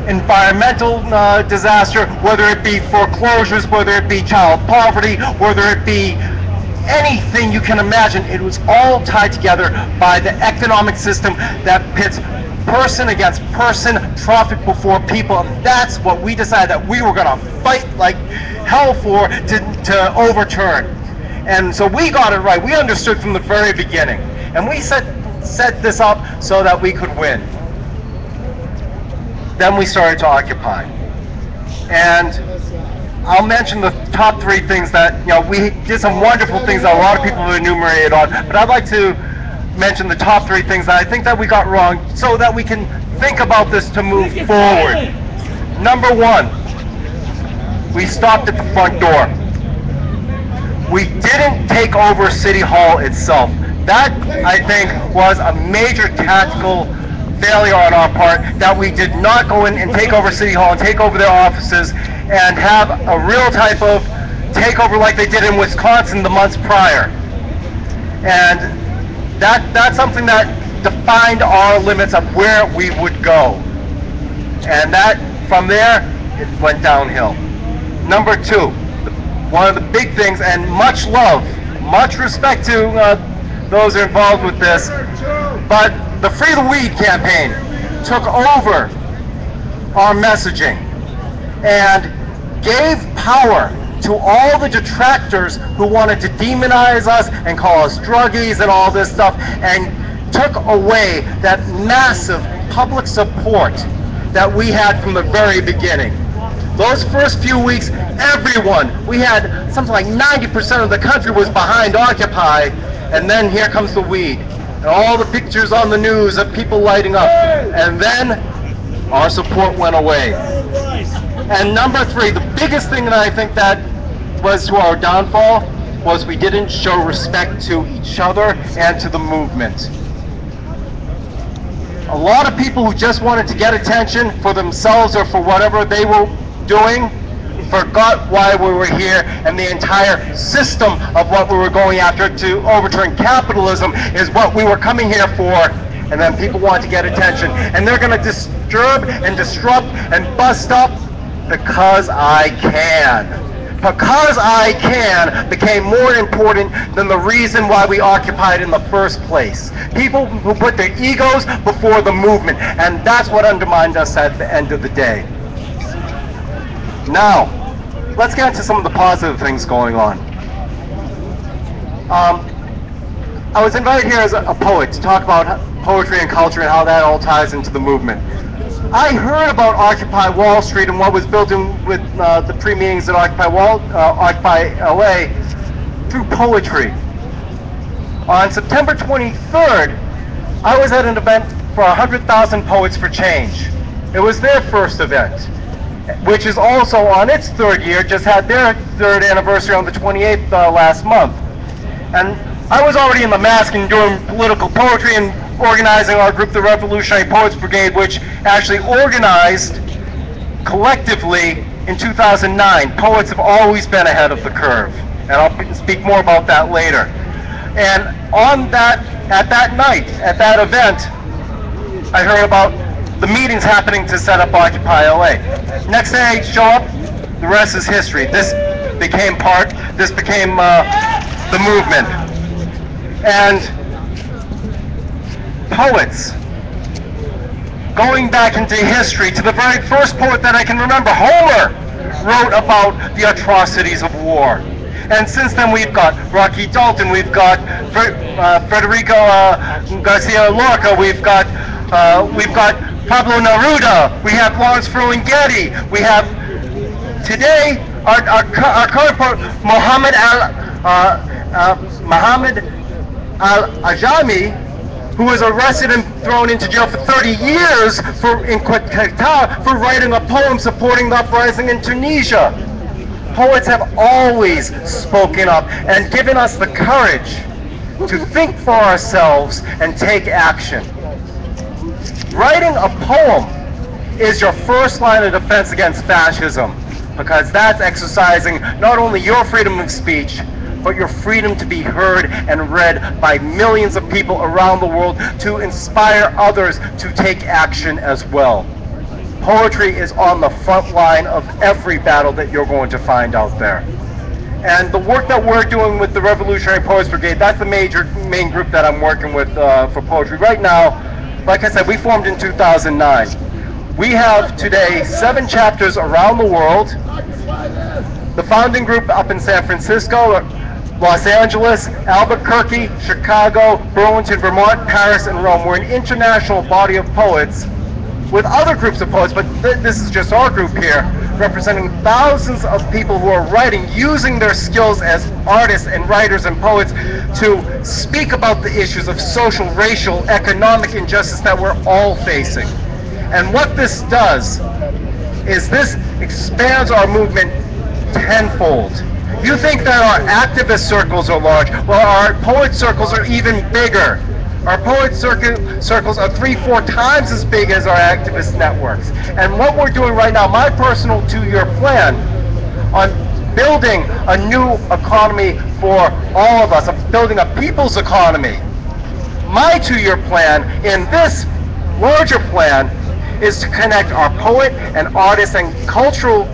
environmental disaster, whether it be foreclosures, whether it be child poverty, whether it be anything you can imagine, it was all tied together by the economic system that pits person against person, profit before people, and that's what we decided that we were going to fight like hell for to overturn. And so we got it right. We understood from the very beginning, and we set this up so that we could win. Then we started to occupy, and I'll mention the top 3 things that, we did some wonderful things that a lot of people have enumerated on, but I'd like to mention the top 3 things that I think that we got wrong so that we can think about this to move forward. Number 1, we stopped at the front door. We didn't take over City Hall itself. That, I think, was a major tactical failure on our part, that we did not go in and take over City Hall and take over their offices and have a real type of takeover like they did in Wisconsin the months prior. And that's something that defined our limits of where we would go. And that, from there, it went downhill. Number 2, one of the big things, and much love, much respect to those involved with this, but the Free the Weed campaign took over our messaging and gave power to all the detractors who wanted to demonize us and call us druggies and all this stuff, and took away that massive public support that we had from the very beginning. Those first few weeks, everyone, we had something like 90% of the country was behind Occupy, and then here comes the weed. and all the pictures on the news of people lighting up. And then our support went away. And number three, the biggest thing that I think that was to our downfall was we didn't show respect to each other and to the movement. A lot of people who just wanted to get attention for themselves or for whatever they were doing forgot why we were here, and the entire system of what we were going after to overturn capitalism is what we were coming here for. And then people want to get attention, and they're going to disturb and disrupt and bust up because I can. Because I can became more important than the reason why we occupied in the first place. People who put their egos before the movement, and that's what undermined us at the end of the day. Now, let's get into some of the positive things going on. I was invited here as a poet to talk about poetry and culture and how that all ties into the movement. I heard about Occupy Wall Street and what was built in with the pre-meetings at Occupy LA through poetry. On September 23rd, I was at an event for 100,000 Poets for Change. It was their first event, which is also on its third year, just had their third anniversary on the 28th last month. And I was already in the mask and doing political poetry and organizing our group, the Revolutionary Poets Brigade, which actually organized collectively in 2009. Poets have always been ahead of the curve, and I'll speak more about that later. And on that, at that night, at that event, I heard about the meetings happening to set up Occupy LA. Next day I show up, the rest is history. This became the movement. And poets, going back into history to the very first poet that I can remember, Homer, wrote about the atrocities of war. And since then we've got Rocky Dalton, we've got Federico Garcia Lorca, we've got Pablo Neruda, we have Lawrence Ferlinghetti, we have today our current poet, Muhammad al-Ajami, who was arrested and thrown into jail for 30 years in Qatar for writing a poem supporting the uprising in Tunisia. Poets have always spoken up and given us the courage to think for ourselves and take action. Writing a poem is your first line of defense against fascism, because that's exercising not only your freedom of speech, but your freedom to be heard and read by millions of people around the world to inspire others to take action as well. Poetry is on the front line of every battle that you're going to find out there. And the work that we're doing with the Revolutionary Poets Brigade, that's the main group that I'm working with for poetry. Right now, like I said, we formed in 2009. We have today 7 chapters around the world. The founding group up in San Francisco, Los Angeles, Albuquerque, Chicago, Burlington, Vermont, Paris, and Rome. We're an international body of poets with other groups of poets, but this is just our group here, representing thousands of people who are writing, using their skills as artists and writers and poets to speak about the issues of social, racial, economic injustice that we're all facing. And what this does is this expands our movement tenfold. You think that our activist circles are large? Well, our poet circles are even bigger. Our poet circles are 3-4 times as big as our activist networks. And what we're doing right now, my personal 2-year plan on building a new economy for all of us, building a people's economy. My 2-year plan in this larger plan is to connect our poet and artist and cultural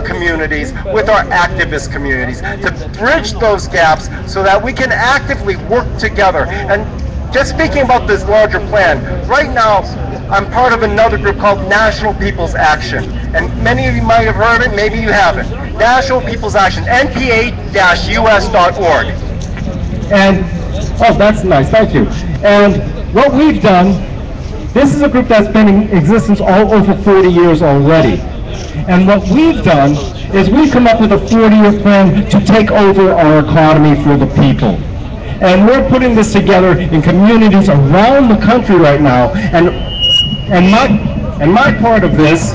communities with our activist communities, to bridge those gaps so that we can actively work together. And just speaking about this larger plan, right now I'm part of another group called National People's Action, and many of you might have heard it, maybe you haven't. National People's Action, npa-us.org. And, oh, that's nice, thank you. And what we've done, this is a group that's been in existence all over 40 years already. And what we've done is we've come up with a 40-year plan to take over our economy for the people. And we're putting this together in communities around the country right now. And my part of this,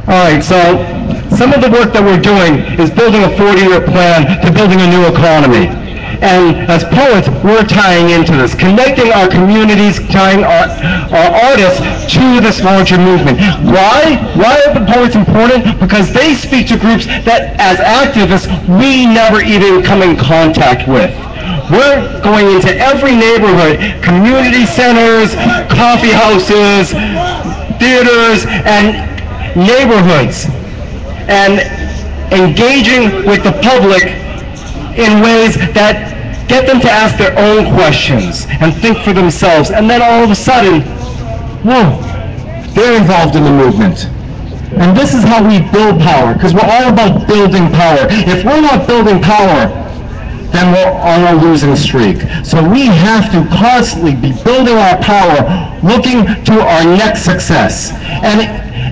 all right, so some of the work that we're doing is building a 40-year plan to building a new economy. And as poets, we're tying into this, connecting our communities, tying our artists to this larger movement. Why? Why are the poets important? Because they speak to groups that, as activists, we never even come in contact with. We're going into every neighborhood, community centers, coffee houses, theaters, and neighborhoods, and engaging with the public in ways that get them to ask their own questions and think for themselves. And then all of a sudden, whoa, they're involved in the movement. And this is how we build power, because we're all about building power. If we're not building power, then we're on a losing streak. So we have to constantly be building our power, looking to our next success.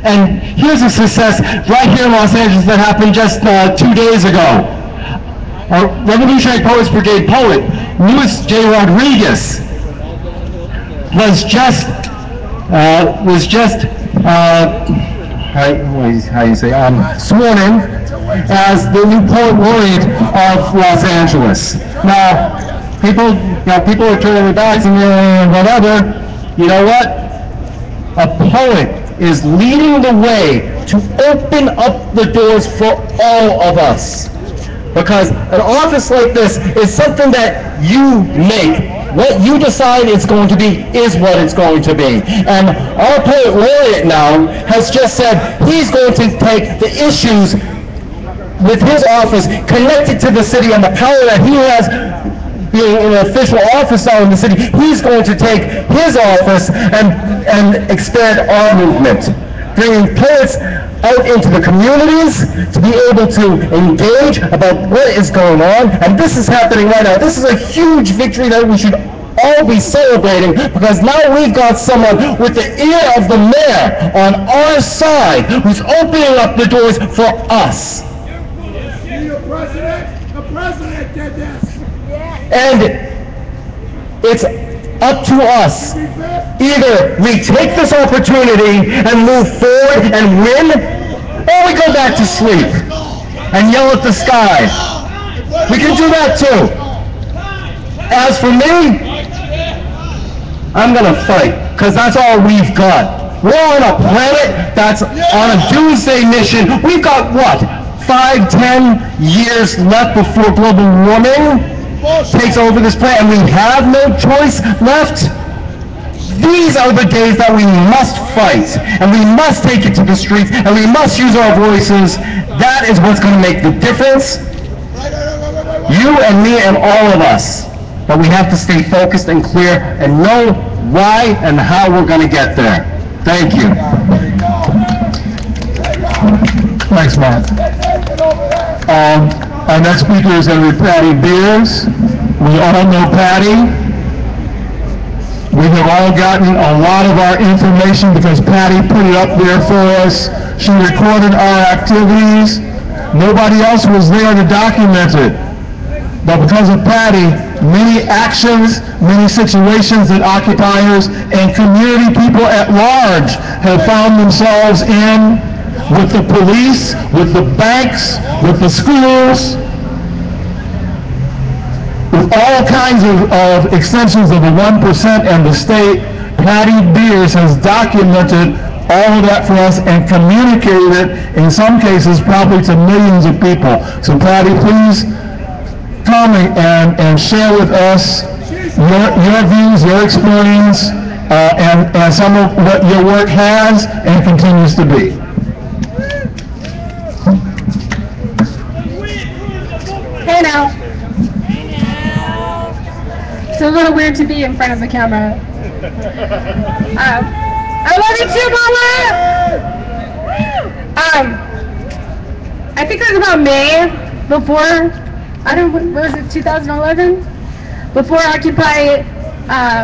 And here's a success right here in Los Angeles that happened just 2 days ago. Our Revolutionary Poets Brigade poet, Luis J. Rodriguez, was just sworn in as the new poet laureate of Los Angeles. Now, people are turning their backs and whatever. You know what? A poet is leading the way to open up the doors for all of us. Because an office like this is something that you make. What you decide it's going to be is what it's going to be. And our poet laureate now has just said he's going to take the issues with his office connected to the city and the power that he has being in an official office now in the city. He's going to take his office and expand our movement, bringing poets out into the communities to be able to engage about what is going on. And this is happening right now. This is a huge victory that we should all be celebrating, because now we've got someone with the ear of the mayor on our side who's opening up the doors for us. The president did this. And it's up to us. Either we take this opportunity and move forward and win, or we go back to sleep and yell at the sky. We can do that too. As for me, I'm gonna fight, because that's all we've got. We're on a planet that's on a doomsday mission. We've got what? 5-10 years left before global warming takes over this planet, and we have no choice left. These are the days that we must fight, and we must take it to the streets, and we must use our voices. That is what's going to make the difference. You and me and all of us. But we have to stay focused and clear and know why and how we're going to get there. Thank you. Thanks, Mark. Our next speaker is going to be Patty Beers. We all know Patty. We have all gotten a lot of our information because Patty put it up there for us. She recorded our activities. Nobody else was there to document it. But because of Patty, many actions, many situations that occupiers and community people at large have found themselves in, with the police, with the banks, with the schools, with all kinds of extensions of the 1% and the state. Patty Beers has documented all of that for us and communicated it, in some cases, probably to millions of people. So Patty, please come and share with us your views, your experience, and some of what your work has and continues to be. Hey now. It's a little weird to be in front of the camera. I love you too, Mama! I think it was about May before, what was it, 2011? Before Occupy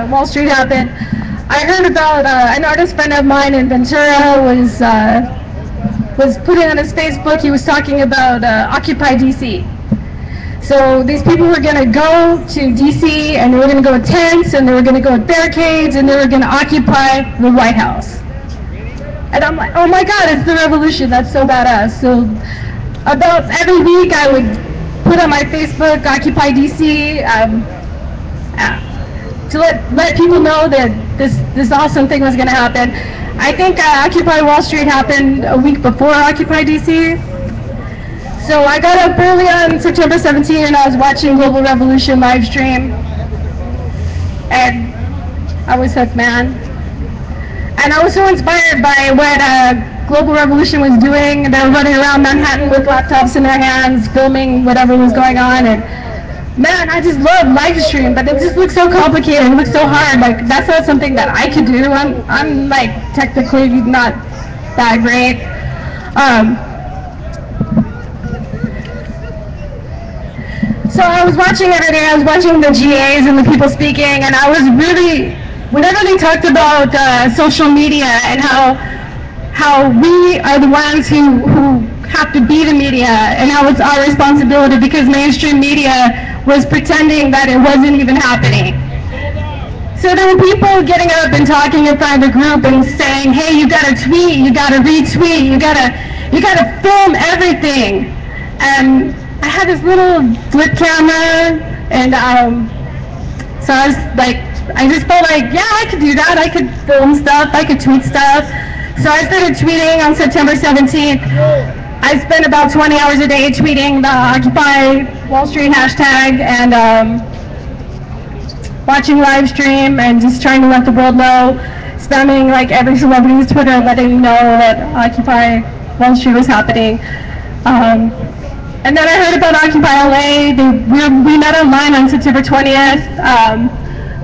Wall Street happened. I heard about an artist friend of mine in Ventura was putting on his Facebook, he was talking about Occupy DC. So these people were going to go to DC and they were going to go with tents and they were going to go with barricades and they were going to occupy the White House. And I'm like, oh my God, it's the revolution. That's so badass. So about every week I would put on my Facebook, Occupy DC, to let people know that this awesome thing was going to happen. I think Occupy Wall Street happened a week before Occupy DC. So I got up early on September 17th and I was watching Global Revolution live stream. And I was hooked, man. And I was so inspired by what Global Revolution was doing. They were running around Manhattan with laptops in their hands, filming whatever was going on. And man, I just love live stream, but it just looks so complicated. It looks so hard. Like, that's not something that I could do. I'm like technically not that great. So I was watching every day. I was watching the GAs and the people speaking, and I was really, whenever they talked about social media and how we are the ones who have to be the media and how it's our responsibility because mainstream media was pretending that it wasn't even happening. So there were people getting up and talking in front of the group and saying, hey, you gotta tweet, you gotta retweet, you gotta film everything. And I had this little flip camera, and so I was like, I just felt like, yeah, I could do that. I could film stuff, I could tweet stuff. So I started tweeting on September 17th. I spent about 20 hours a day tweeting the Occupy Wall Street hashtag and watching live stream and just trying to let the world know, spamming like every celebrity's Twitter, letting them know that Occupy Wall Street was happening. And then I heard about Occupy LA. We met online on September 20th.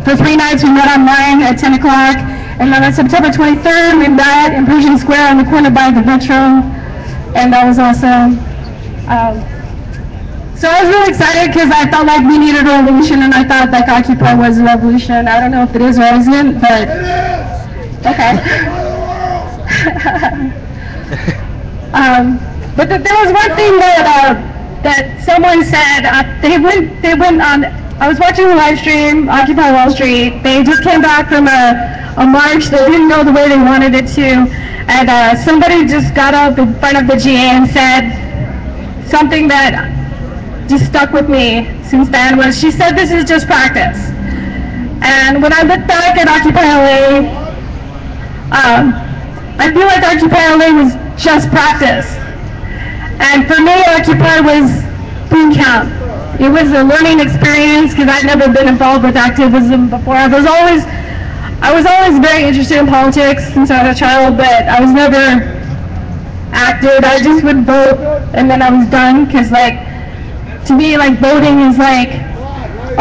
For 3 nights we met online at 10 o'clock. And then on September 23rd we met in Pershing Square on the corner by the Metro. And that was awesome. So I was really excited because I felt like we needed a revolution and I thought like Occupy was a revolution. I don't know if it is or isn't, but okay. But there was one thing that someone said. They went on. I was watching the live stream, Occupy Wall Street. They just came back from a march. They didn't know the way they wanted it to, and somebody just got up in front of the GA and said something that just stuck with me since then. Was she said, "This is just practice." And when I look back at Occupy LA, I feel like Occupy LA was just practice. And for me, Occupy was boot camp. It was a learning experience because I'd never been involved with activism before. I was always very interested in politics since I was a child, but I was never active. I just would vote and then I was done because, like, to me, like, voting is like,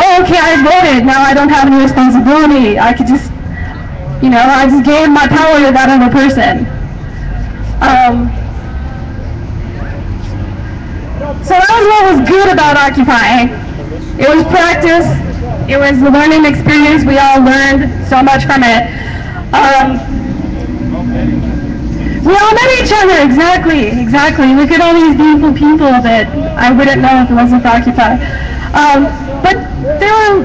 oh, okay, I voted. Now I don't have any responsibility. I could just, I just gave my power to that other person. So that was what was good about Occupy. It was practice. It was a learning experience. We all learned so much from it. We all met each other. Exactly. Look at all these beautiful people that I wouldn't know if it wasn't for Occupy. But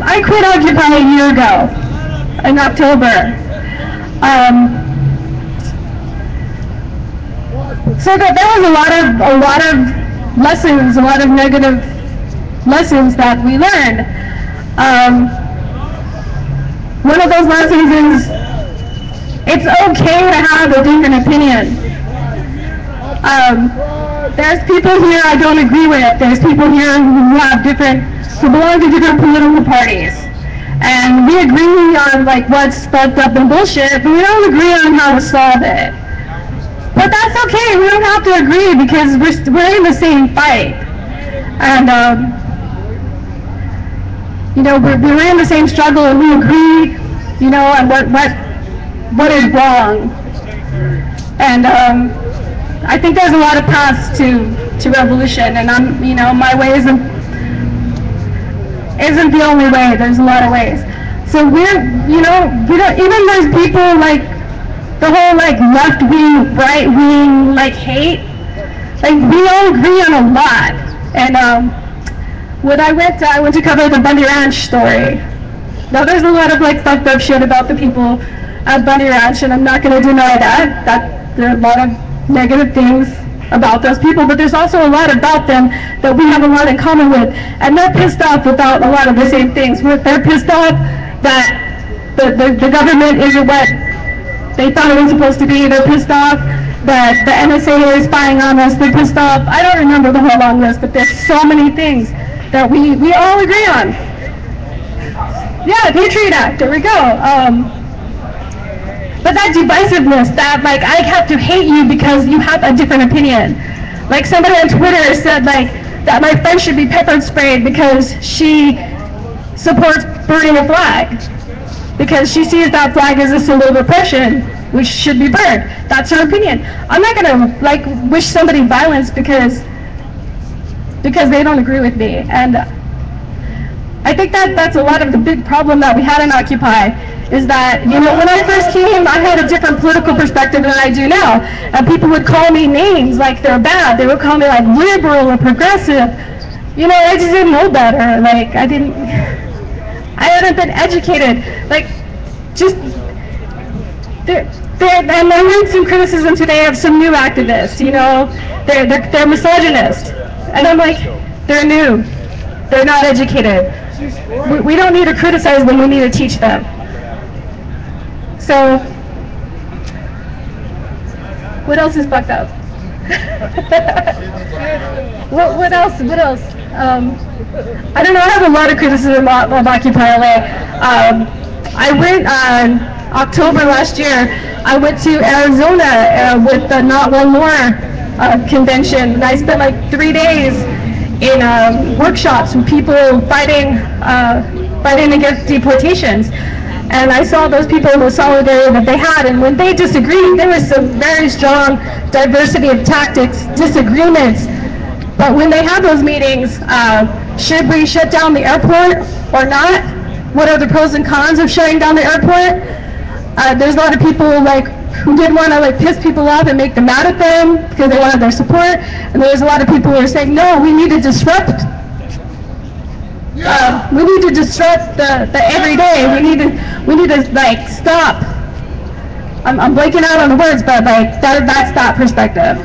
I quit Occupy a year ago, in October. So there was a lot of lessons, a lot of negative lessons that we learned. One of those lessons is it's okay to have a different opinion. There's people here I don't agree with. There's people here who belong to different political parties. And we agree on like what's fucked up and bullshit, but we don't agree on how to solve it. But that's okay. We don't have to agree because we're in the same fight, and we're in the same struggle, and we agree, on what is wrong. And I think there's a lot of paths to revolution, and my way isn't the only way. There's a lot of ways. So we don't, even there's people like the whole like left wing, right wing, like hate. Like we all agree on a lot. And when I went to cover the Bundy Ranch story. Now there's a lot of like fucked up shit about the people at Bundy Ranch, and I'm not going to deny that. There are a lot of negative things about those people, but there's also a lot about them that we have a lot in common with, and they're pissed off about a lot of the same things. They're pissed off that the government isn't what they thought it was supposed to be. They're pissed off that the NSA is spying on us. They're pissed off. I don't remember the whole long list, but there's so many things that we all agree on. Yeah, Patriot Act, there we go. But that divisiveness, that like I have to hate you because you have a different opinion. Like somebody on Twitter said like that my friend should be pepper sprayed because she supports burning a flag. Because she sees that flag as a symbol of oppression, which should be burned. That's her opinion. I'm not gonna like wish somebody violence because they don't agree with me. And I think that's a lot of the big problem that we had in Occupy, is that, when I first came, I had a different political perspective than I do now. And people would call me names like they're bad. They would call me like liberal or progressive. I just didn't know better. Like, I hadn't been educated. Like, and I heard some criticism today of some new activists, they're misogynist. And I'm like, they're new. They're not educated. We don't need to criticize them, we need to teach them. So, what else is fucked up? what else? I don't know, I have a lot of criticism of Occupy LA. I went October last year, I went to Arizona with the Not One More convention, and I spent like 3 days in workshops with people fighting against deportations. And I saw those people in the solidarity that they had, and when they disagreed, there was some very strong diversity of tactics, disagreements. But when they had those meetings, should we shut down the airport or not? What are the pros and cons of shutting down the airport? There's a lot of people who didn't want to piss people off and make them mad at them because they wanted their support. And there's a lot of people who are saying, no, we need to disrupt. We need to disrupt the everyday. We need to stop. I'm blanking out on the words, but that's that perspective.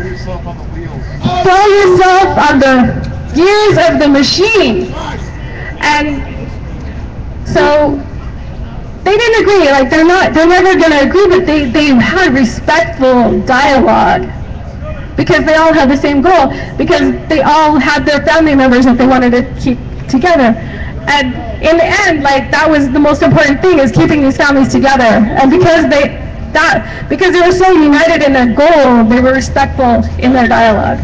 Throw yourself on the gears of the machine. And so they didn't agree. They're never going to agree, but they had respectful dialogue because they all had the same goal, because they all had their family members that they wanted to keep together. And in the end, that was the most important thing, is keeping these families together. And because they were so united in their goal, they were respectful in their dialogue.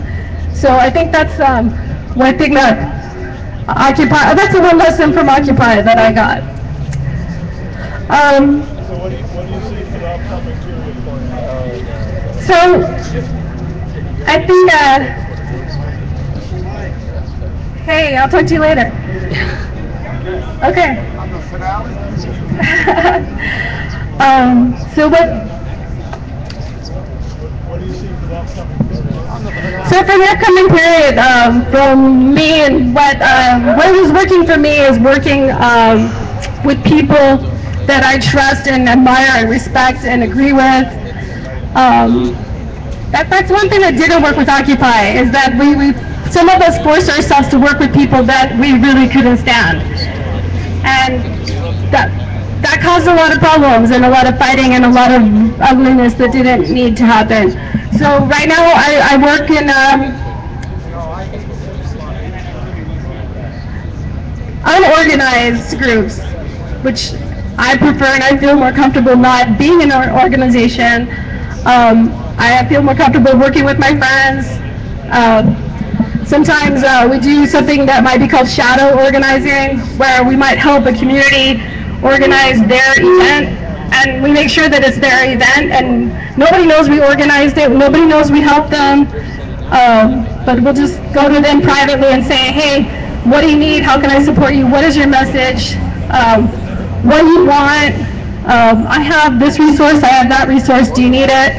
So I think that's one thing that Occupy, that's the one lesson from Occupy that I got. So what do you see for the upcoming period for you? So I think, hey, I'll talk to you later. Okay. So what do you see for the upcoming period? So for the upcoming period, from me, and what is working for me is working with people that I trust and admire and respect and agree with. That's one thing that didn't work with Occupy, is that some of us forced ourselves to work with people that we really couldn't stand. And that caused a lot of problems and a lot of fighting and a lot of ugliness that didn't need to happen. So right now I work in unorganized groups, which I prefer, and I feel more comfortable not being in an organization. I feel more comfortable working with my friends. Sometimes we do something that might be called shadow organizing, where we might help a community organize their event. and we make sure that it's their event, and nobody knows we organized it, nobody knows we helped them, but we'll just go to them privately and say, hey, what do you need, how can I support you, what is your message, what do you want, I have this resource, I have that resource, do you need it,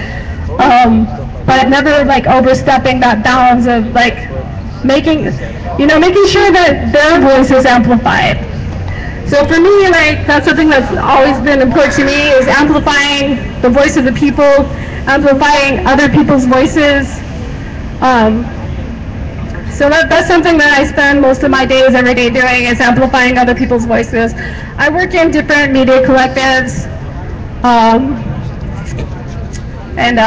but never like overstepping that balance of like making sure that their voice is amplified. So for me, like, that's something that's always been important to me, is amplifying the voice of the people, amplifying other people's voices. So that's something that I spend most of my days every day doing, is amplifying other people's voices. I work in different media collectives, and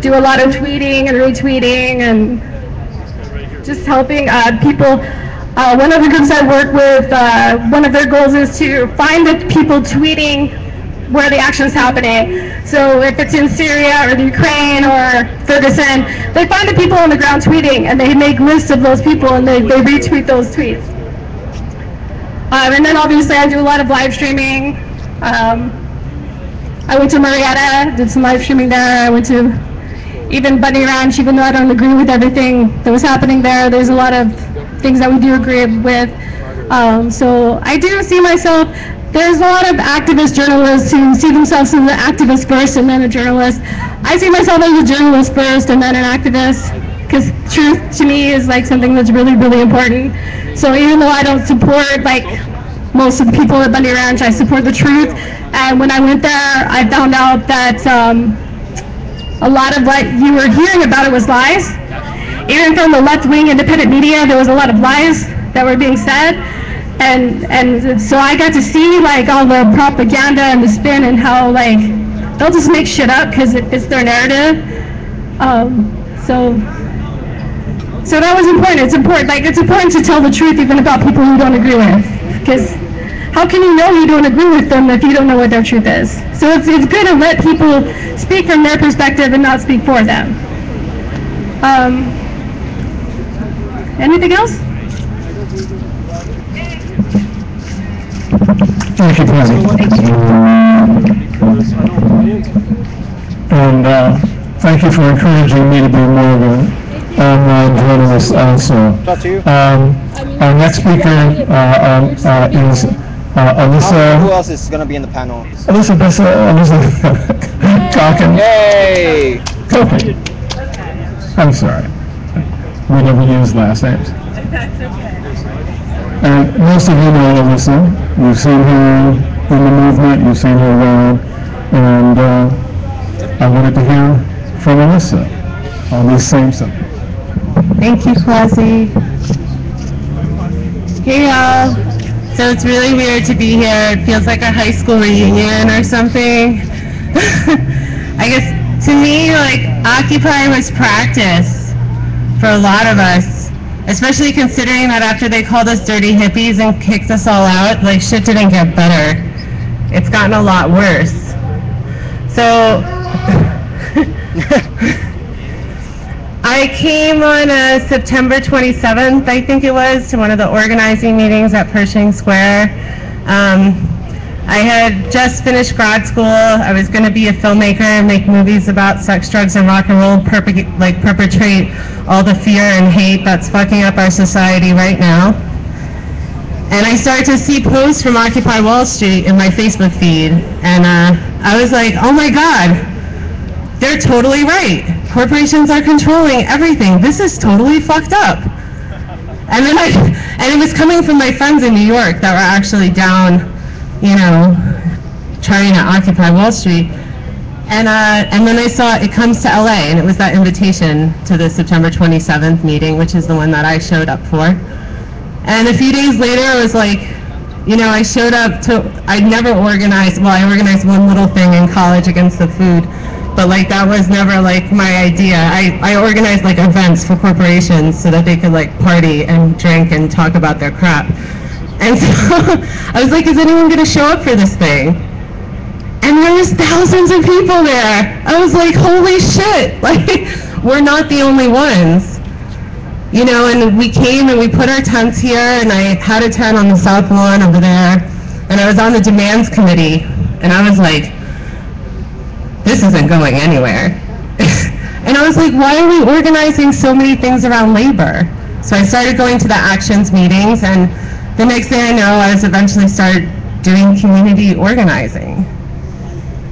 do a lot of tweeting and retweeting and just helping people. One of the groups I work with, one of their goals is to find the people tweeting where the action is happening. So if it's in Syria or the Ukraine or Ferguson, they find the people on the ground tweeting, and they make lists of those people, and they retweet those tweets. And then obviously I do a lot of live streaming. I went to Marietta, did some live streaming there. I went to even Bunny Ranch, even though I don't agree with everything that was happening there. There's a lot of things that we do agree with. So I do see myself, there's a lot of activist journalists who see themselves as an activist first and then a journalist. I see myself as a journalist first and then an activist, because truth to me is like something that's really, really important. So even though I don't support like most of the people at Bundy Ranch, I support the truth. And when I went there, I found out that a lot of what you were hearing about it was lies. Even from the left-wing independent media, there was a lot of lies that were being said. And so I got to see like all the propaganda and the spin, and how like they'll just make shit up because it's their narrative. So that was important. It's important to tell the truth even about people you don't agree with, because how can you know you don't agree with them if you don't know what their truth is? So it's good to let people speak from their perspective and not speak for them. Anything else? Thank you, Patty. And thank you for encouraging me to be more of an online journalist also. Our next speaker is Alyssa. Who else is going to be in the panel? Alyssa talking. Yay! Okay. I'm sorry. We never use last names. And most of you know Alyssa. You've seen her in the movement, you've seen her around, and I wanted to hear from Alyssa on this same subject. Thank you, Quasi. Hey y'all. So it's really weird to be here. It feels like a high school reunion or something. I guess to me, like, Occupy was practice for a lot of us, especially considering that after they called us dirty hippies and kicked us all out, like, shit didn't get better. It's gotten a lot worse. So I came on September 27th, I think it was, to one of the organizing meetings at Pershing Square. I had just finished grad school. I was going to be a filmmaker and make movies about sex, drugs, and rock and roll, perpetrate all the fear and hate that's fucking up our society right now. And I started to see posts from Occupy Wall Street in my Facebook feed, and I was like, oh my God, they're totally right. Corporations are controlling everything. This is totally fucked up. And then and it was coming from my friends in New York that were actually down, you know, trying to occupy Wall Street. And then I saw it comes to LA, and it was that invitation to the September 27th meeting, which is the one that I showed up for. And a few days later, it was like, you know, I showed up to, I'd never organized, well, I organized one little thing in college against the food, but like that was never like my idea. I organized like events for corporations so that they could like party and drink and talk about their crap. And so I was like, is anyone gonna show up for this thing? And there was thousands of people there. I was like, holy shit, like we're not the only ones. You know, and we came and we put our tents here, and I had a tent on the South Lawn over there, and I was on the demands committee. And I was like, this isn't going anywhere. And I was like, why are we organizing so many things around labor? So I started going to the actions meetings, and the next thing I know, I was eventually started doing community organizing.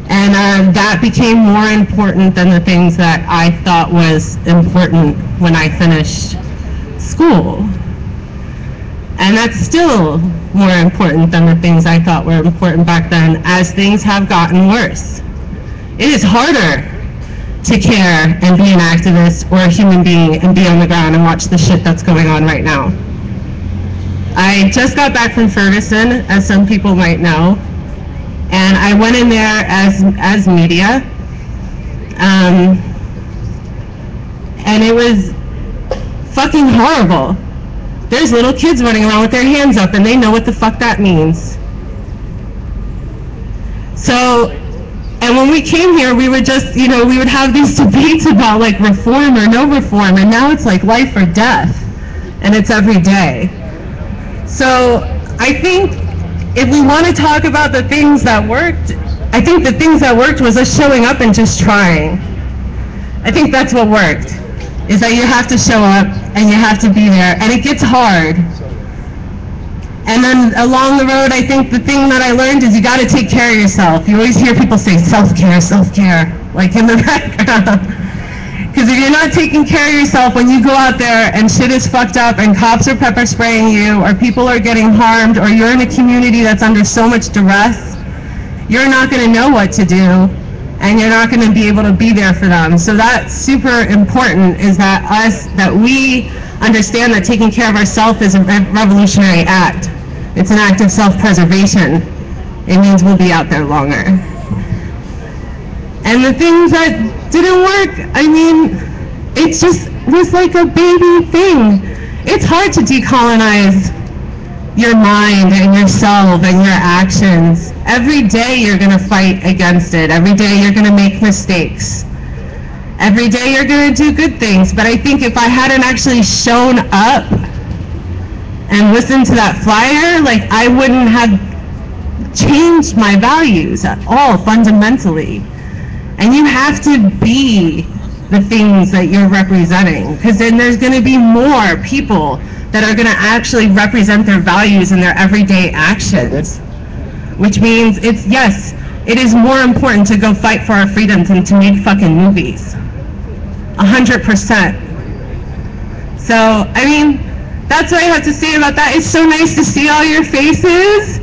And that became more important than the things that I thought was important when I finished school. And that's still more important than the things I thought were important back then, as things have gotten worse. It is harder to care and be an activist or a human being and be on the ground and watch the shit that's going on right now. I just got back from Ferguson, as some people might know, and I went in there as media, and it was fucking horrible. There's little kids running around with their hands up, and they know what the fuck that means. So, and when we came here, we were just, we would have these debates about like reform or no reform, and now it's like life or death, and it's every day. So I think if we want to talk about the things that worked, I think the things that worked was us showing up and just trying. I think that's what worked, is that you have to show up and you have to be there, and it gets hard. And then along the road, I think the thing that I learned is you got to take care of yourself. You always hear people say self-care, self-care, like in the background. Because if you're not taking care of yourself when you go out there and shit is fucked up and cops are pepper spraying you, or people are getting harmed, or you're in a community that's under so much duress, you're not going to know what to do, and you're not going to be able to be there for them. So that's super important, is that we understand that taking care of ourselves is a revolutionary act. It's an act of self-preservation. It means we'll be out there longer. And the things that didn't work, I mean, it just was like a baby thing. It's hard to decolonize your mind and yourself and your actions. Every day you're going to fight against it. Every day you're going to make mistakes. Every day you're going to do good things. But I think if I hadn't actually shown up and listened to that flyer, like, I wouldn't have changed my values at all, fundamentally. And you have to be the things that you're representing, because then there's going to be more people that are going to actually represent their values in their everyday actions. Which means yes, it is more important to go fight for our freedoms than to make fucking movies. 100%. So, I mean, that's what I have to say about that. It's so nice to see all your faces.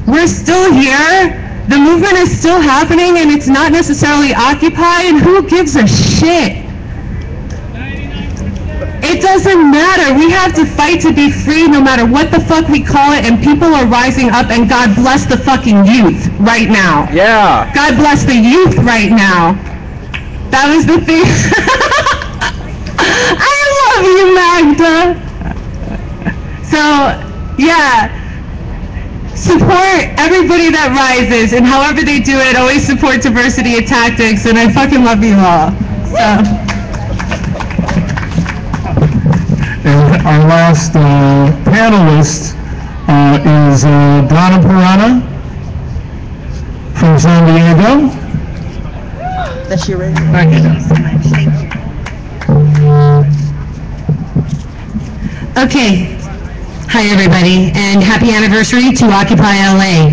We're still here. The movement is still happening, and it's not necessarily Occupy, and who gives a shit? It doesn't matter. We have to fight to be free no matter what the fuck we call it, and people are rising up, and God bless the fucking youth right now. Yeah. God bless the youth right now. That was the thing. I love you, Magda. So, yeah. Support everybody that rises, and however they do it, always support diversity of tactics, and I fucking love you all. So. And our last panelist is Donna Pirana from San Diego. That's your radio. Thank you. Thank you so much. Thank you. Okay. Hi, everybody, and happy anniversary to Occupy LA.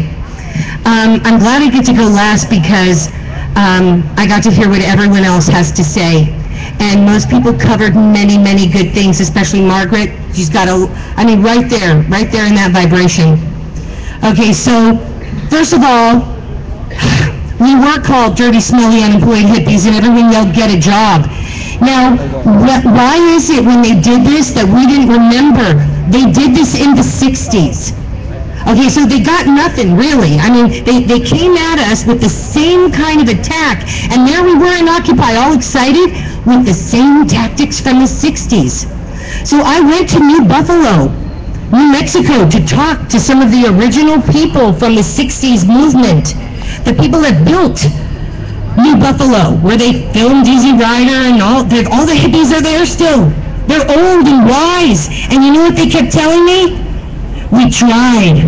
I'm glad I get to go last because I got to hear what everyone else has to say. And most people covered many, many good things, especially Margaret. She's got right there in that vibration. Okay, so first of all, we were called dirty, smelly, unemployed hippies, and everyone yelled, get a job. Now, why is it when they did this that we didn't remember? They did this in the 60s. Okay, so they got nothing, really. I mean, they came at us with the same kind of attack, and there we were in Occupy, all excited, with the same tactics from the 60s. So I went to New Buffalo, New Mexico, to talk to some of the original people from the 60s movement, the people that built New Buffalo, where they filmed Easy Rider and all the hippies are there still. They're old and wise, and you know what they kept telling me? We tried.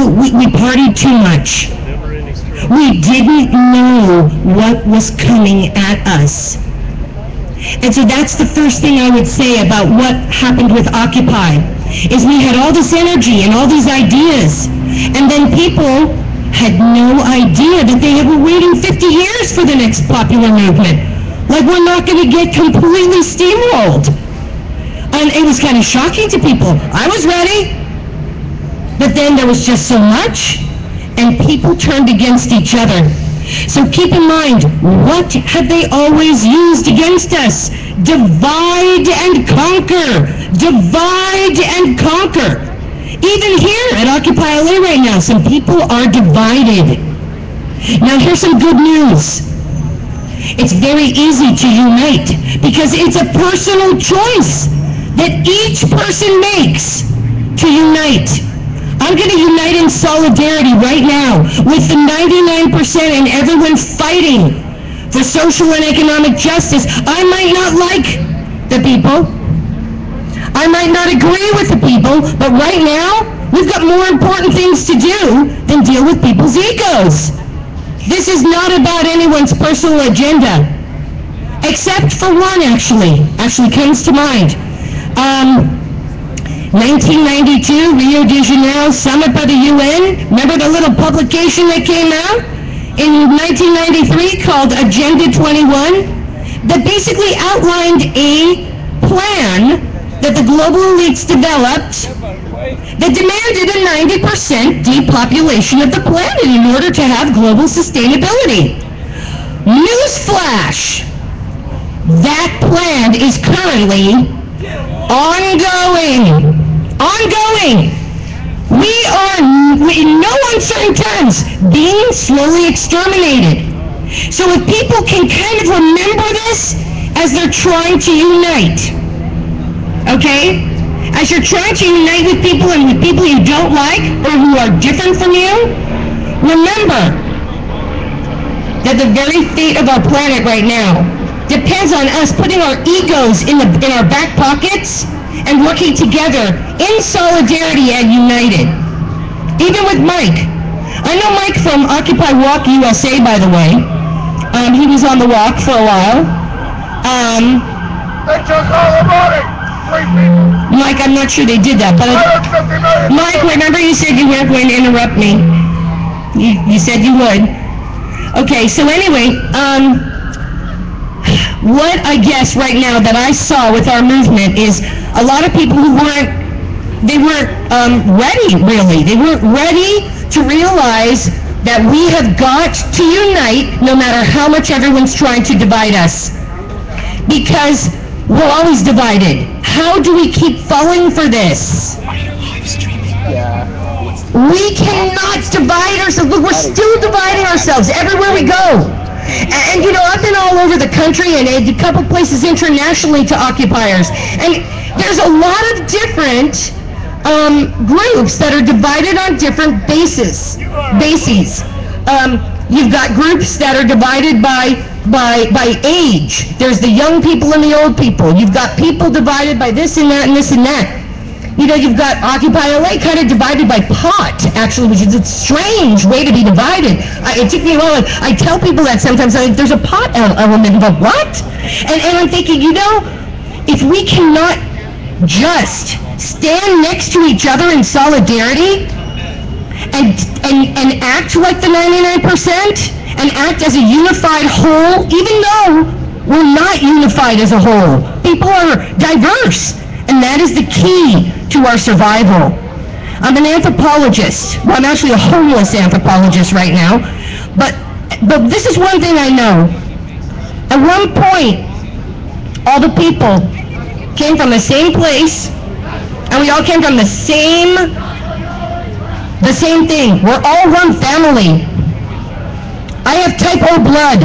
we partied too much. We didn't know what was coming at us. And so that's the first thing I would say about what happened with Occupy, is we had all this energy and all these ideas, and then people had no idea that they were waiting 50 years for the next popular movement. Like, we're not going to get completely steamrolled. And it was kind of shocking to people. I was ready, but then there was just so much, and people turned against each other. So keep in mind, what have they always used against us? Divide and conquer. Divide and conquer. Even here at Occupy LA right now, some people are divided. Now here's some good news. It's very easy to unite because it's a personal choice that each person makes to unite. I'm going to unite in solidarity right now with the 99% and everyone fighting for social and economic justice. I might not like the people. I might not agree with the people, but right now, we've got more important things to do than deal with people's egos. This is not about anyone's personal agenda, except for one actually comes to mind. 1992, Rio de Janeiro summit by the UN. Remember the little publication that came out in 1993 called Agenda 21 that basically outlined a plan that the global elites developed that demanded a 90% depopulation of the planet in order to have global sustainability. Newsflash! That plan is currently ongoing. We are, in no uncertain terms, being slowly exterminated. So if people can kind of remember this as they're trying to unite, okay? As you're trying to unite with people and with people you don't like or who are different from you, remember that the very fate of our planet right now depends on us putting our egos in our back pockets and working together in solidarity and united. Even with Mike. I know Mike from Occupy Walk USA, by the way. He was on the walk for a while. They took all the money! 3 people! Mike, I'm not sure they did that, but Mike, remember you said you weren't going to interrupt me. You said you would. Okay, so anyway, what I guess right now that I saw with our movement is a lot of people who weren't ready, really. They weren't ready to realize that we have got to unite no matter how much everyone's trying to divide us. Because we're always divided. How do we keep falling for this? We cannot divide ourselves. Look, we're still dividing ourselves everywhere we go. And you know, I've been all over the country and a couple places internationally to occupiers. And there's a lot of different groups that are divided on different bases. You've got groups that are divided by age. There's the young people and the old people. You've got people divided by this and that and this and that. You know, you've got Occupy LA kind of divided by pot, actually, which is a strange way to be divided. It took me a while. I tell people that sometimes, there's a pot element, but what? And I'm thinking, you know, if we cannot just stand next to each other in solidarity and act like the 99% and act as a unified whole, even though we're not unified as a whole. People are diverse, and that is the key to our survival. I'm an anthropologist. Well, I'm actually a homeless anthropologist right now, but this is one thing I know. At one point, all the people came from the same place, and we all came from the same thing. We're all one family. I have type O blood.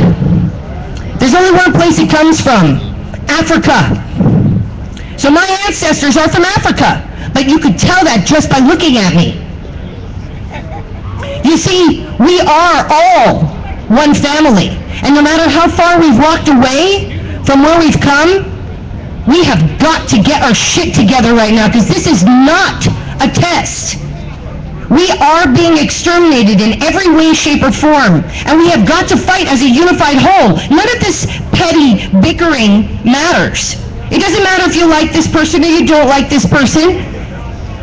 There's only one place it comes from, Africa. So my ancestors are from Africa, but you could tell that just by looking at me. You see, we are all one family, and no matter how far we've walked away from where we've come, we have got to get our shit together right now, because this is not a test. We are being exterminated in every way, shape, or form. And we have got to fight as a unified whole. None of this petty bickering matters. It doesn't matter if you like this person or you don't like this person.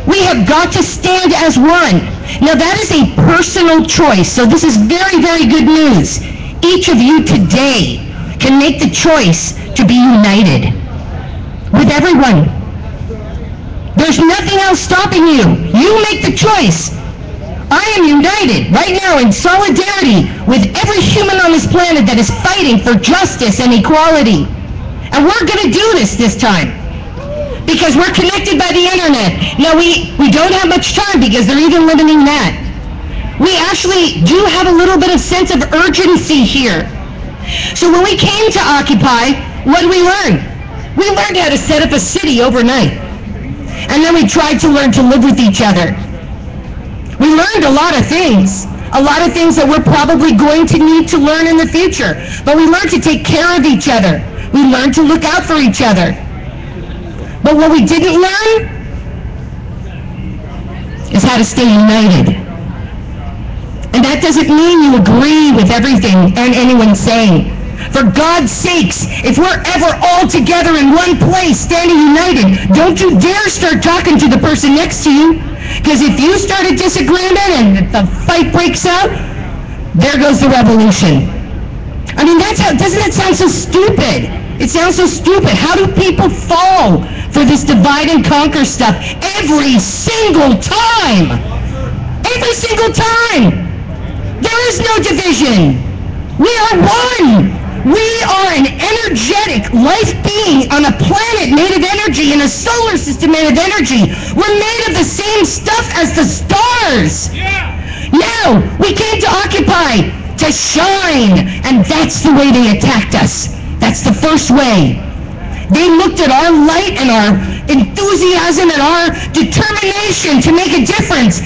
We have got to stand as one. Now that is a personal choice, so this is very, very good news. Each of you today can make the choice to be united with everyone. There's nothing else stopping you. You make the choice. I am united right now in solidarity with every human on this planet that is fighting for justice and equality. And we're going to do this time. Because we're connected by the internet. Now, we don't have much time because they're even limiting that. We actually do have a little bit of sense of urgency here. So when we came to Occupy, what did we learn? We learned how to set up a city overnight. And then we tried to learn to live with each other. We learned a lot of things that we're probably going to need to learn in the future. But we learned to take care of each other. We learned to look out for each other. But what we didn't learn is how to stay united. And that doesn't mean you agree with everything and anyone's saying. For God's sakes, if we're ever all together in one place, standing united, don't you dare start talking to the person next to you. Because if you start a disagreement and the fight breaks out, there goes the revolution. I mean, doesn't it sound so stupid? It sounds so stupid. How do people fall for this divide and conquer stuff every single time? Every single time. There is no division. We are one. We are an energetic life being on a planet made of energy, in a solar system made of energy. We're made of the same stuff as the stars. Now, we came to Occupy to shine, and that's the way they attacked us. That's the first way. They looked at our light and our enthusiasm and our determination to make a difference,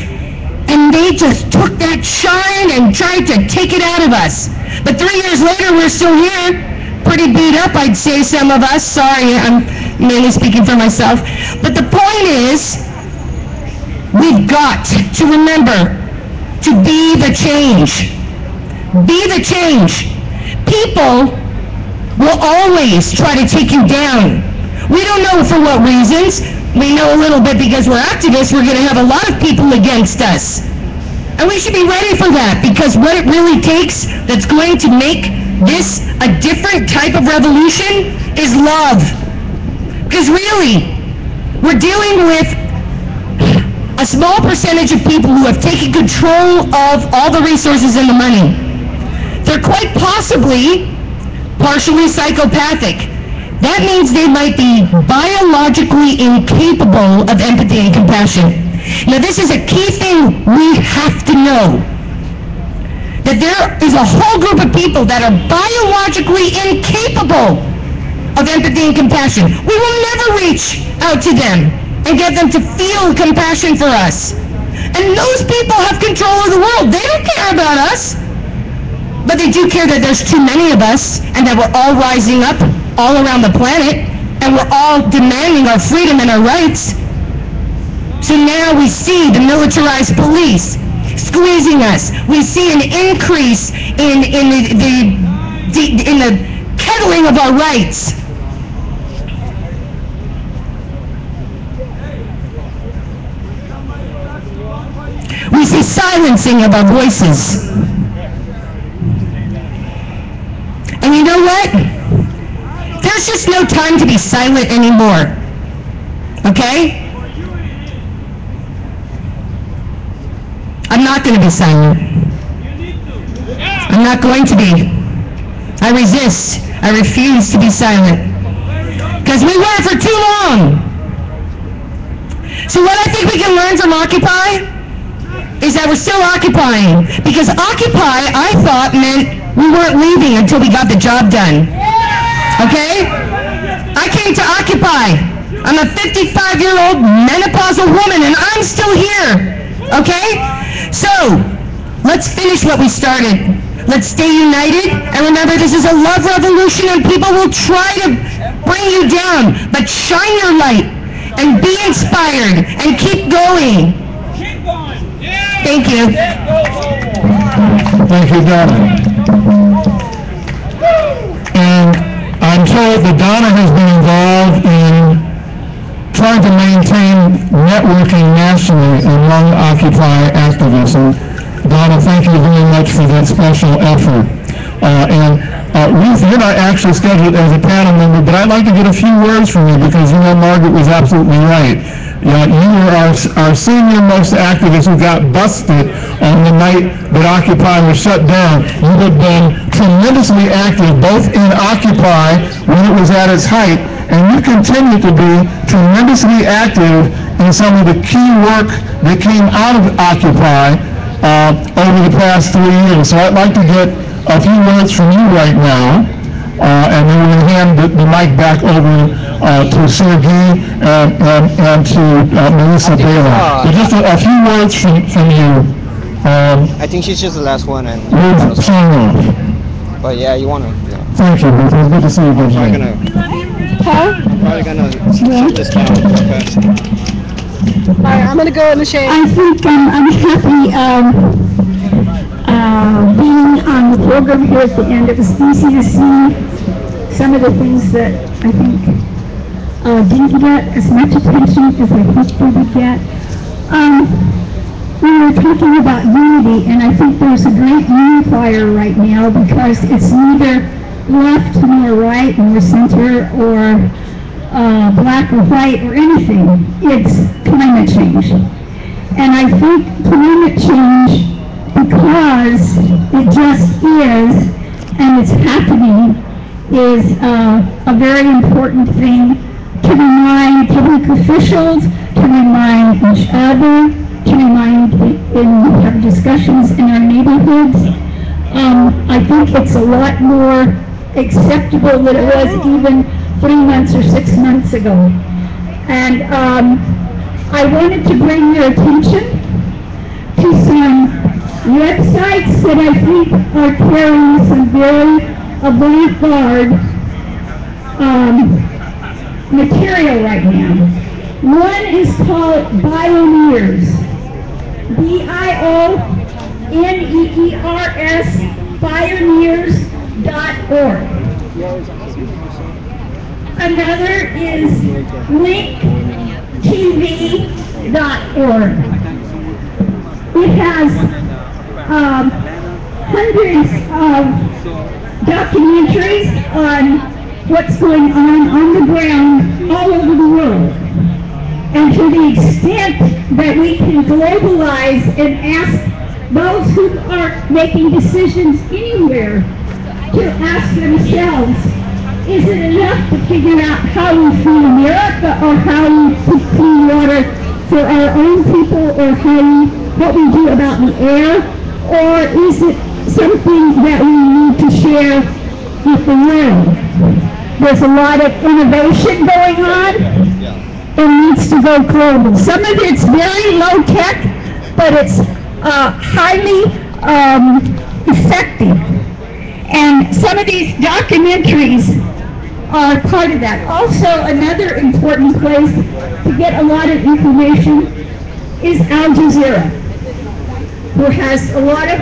and they just took that shine and tried to take it out of us. But 3 years later, we're still here, pretty beat up, I'd say, some of us. Sorry, I'm mainly speaking for myself. But the point is, we've got to remember to be the change. Be the change. People will always try to take you down. We don't know for what reasons. We know a little bit because we're activists. We're going to have a lot of people against us. And we should be ready for that, because what it really takes that's going to make this a different type of revolution is love. Because really, we're dealing with a small percentage of people who have taken control of all the resources and the money. They're quite possibly partially psychopathic. That means they might be biologically incapable of empathy and compassion. Now, this is a key thing we have to know. That there is a whole group of people that are biologically incapable of empathy and compassion. We will never reach out to them and get them to feel compassion for us. And those people have control of the world. They don't care about us. But they do care that there's too many of us, and that we're all rising up all around the planet, and we're all demanding our freedom and our rights. So now we see the militarized police squeezing us. We see an increase in the kettling of our rights. We see silencing of our voices. And you know what? There's just no time to be silent anymore. Okay? I'm not going to be silent. I'm not going to be. I resist. I refuse to be silent. Because we were for too long. So what I think we can learn from Occupy is that we're still occupying. Because Occupy, I thought, meant we weren't leaving until we got the job done. Okay? I came to Occupy. I'm a 55-year-old menopausal woman, and I'm still here. Okay? So, let's finish what we started. Let's stay united, and remember, this is a love revolution, and people will try to bring you down, but shine your light, and be inspired, and keep going. Keep going. Yeah. Thank you. Thank you, Donna. And I'm told that Donna has been involved in trying to maintain networking nationally among Occupy activists. And Donna, thank you very much for that special effort. Ruth, you're not actually scheduled as a panel member, but I'd like to get a few words from you because you know Margaret was absolutely right. You were our senior most activist who got busted on the night that Occupy was shut down. You have been tremendously active both in Occupy when it was at its height, and you continue to be tremendously active in some of the key work that came out of Occupy over the past 3 years. So I'd like to get a few words from you right now, and then we're going to hand the mic back over to Sergey and to Melissa Baylor. So just a few words from you. I think she's just the last one, and Sign off. but yeah, you wanna. Yeah. Thank you, Ruth. It was good to see you again. I'm probably gonna shut this down real fast. Alright, I'm gonna go in the shade. I think I'm happy being on the program here at the end. It was easy to see some of the things that I think didn't get as much attention as I hoped they would get. We were talking about unity, and I think there's a great unifier right now because it's neither left nor right nor center or black or white or anything. It's climate change. And I think climate change, because it just is and it's happening, is a very important thing to remind public officials, to remind each other, to remind in our discussions in our neighborhoods. I think it's a lot more acceptable than it was even 3 months or 6 months ago. And I wanted to bring your attention to some websites that I think are carrying some very avant-garde material right now. One is called Bioneers, BIONEERS, Bioneers.org. Another is linktv.org. It has hundreds of documentaries on what's going on the ground all over the world. And to the extent that we can globalize and ask those who aren't making decisions anywhere to ask themselves, is it enough to figure out how we feed America or how we keep clean water for our own people or what we do about the air? Or is it something that we need to share with the world? There's a lot of innovation going on. It needs to go global. Some of it's very low tech, but it's highly effective. And some of these documentaries are part of that. Also, another important place to get a lot of information is Al Jazeera, who has a lot of,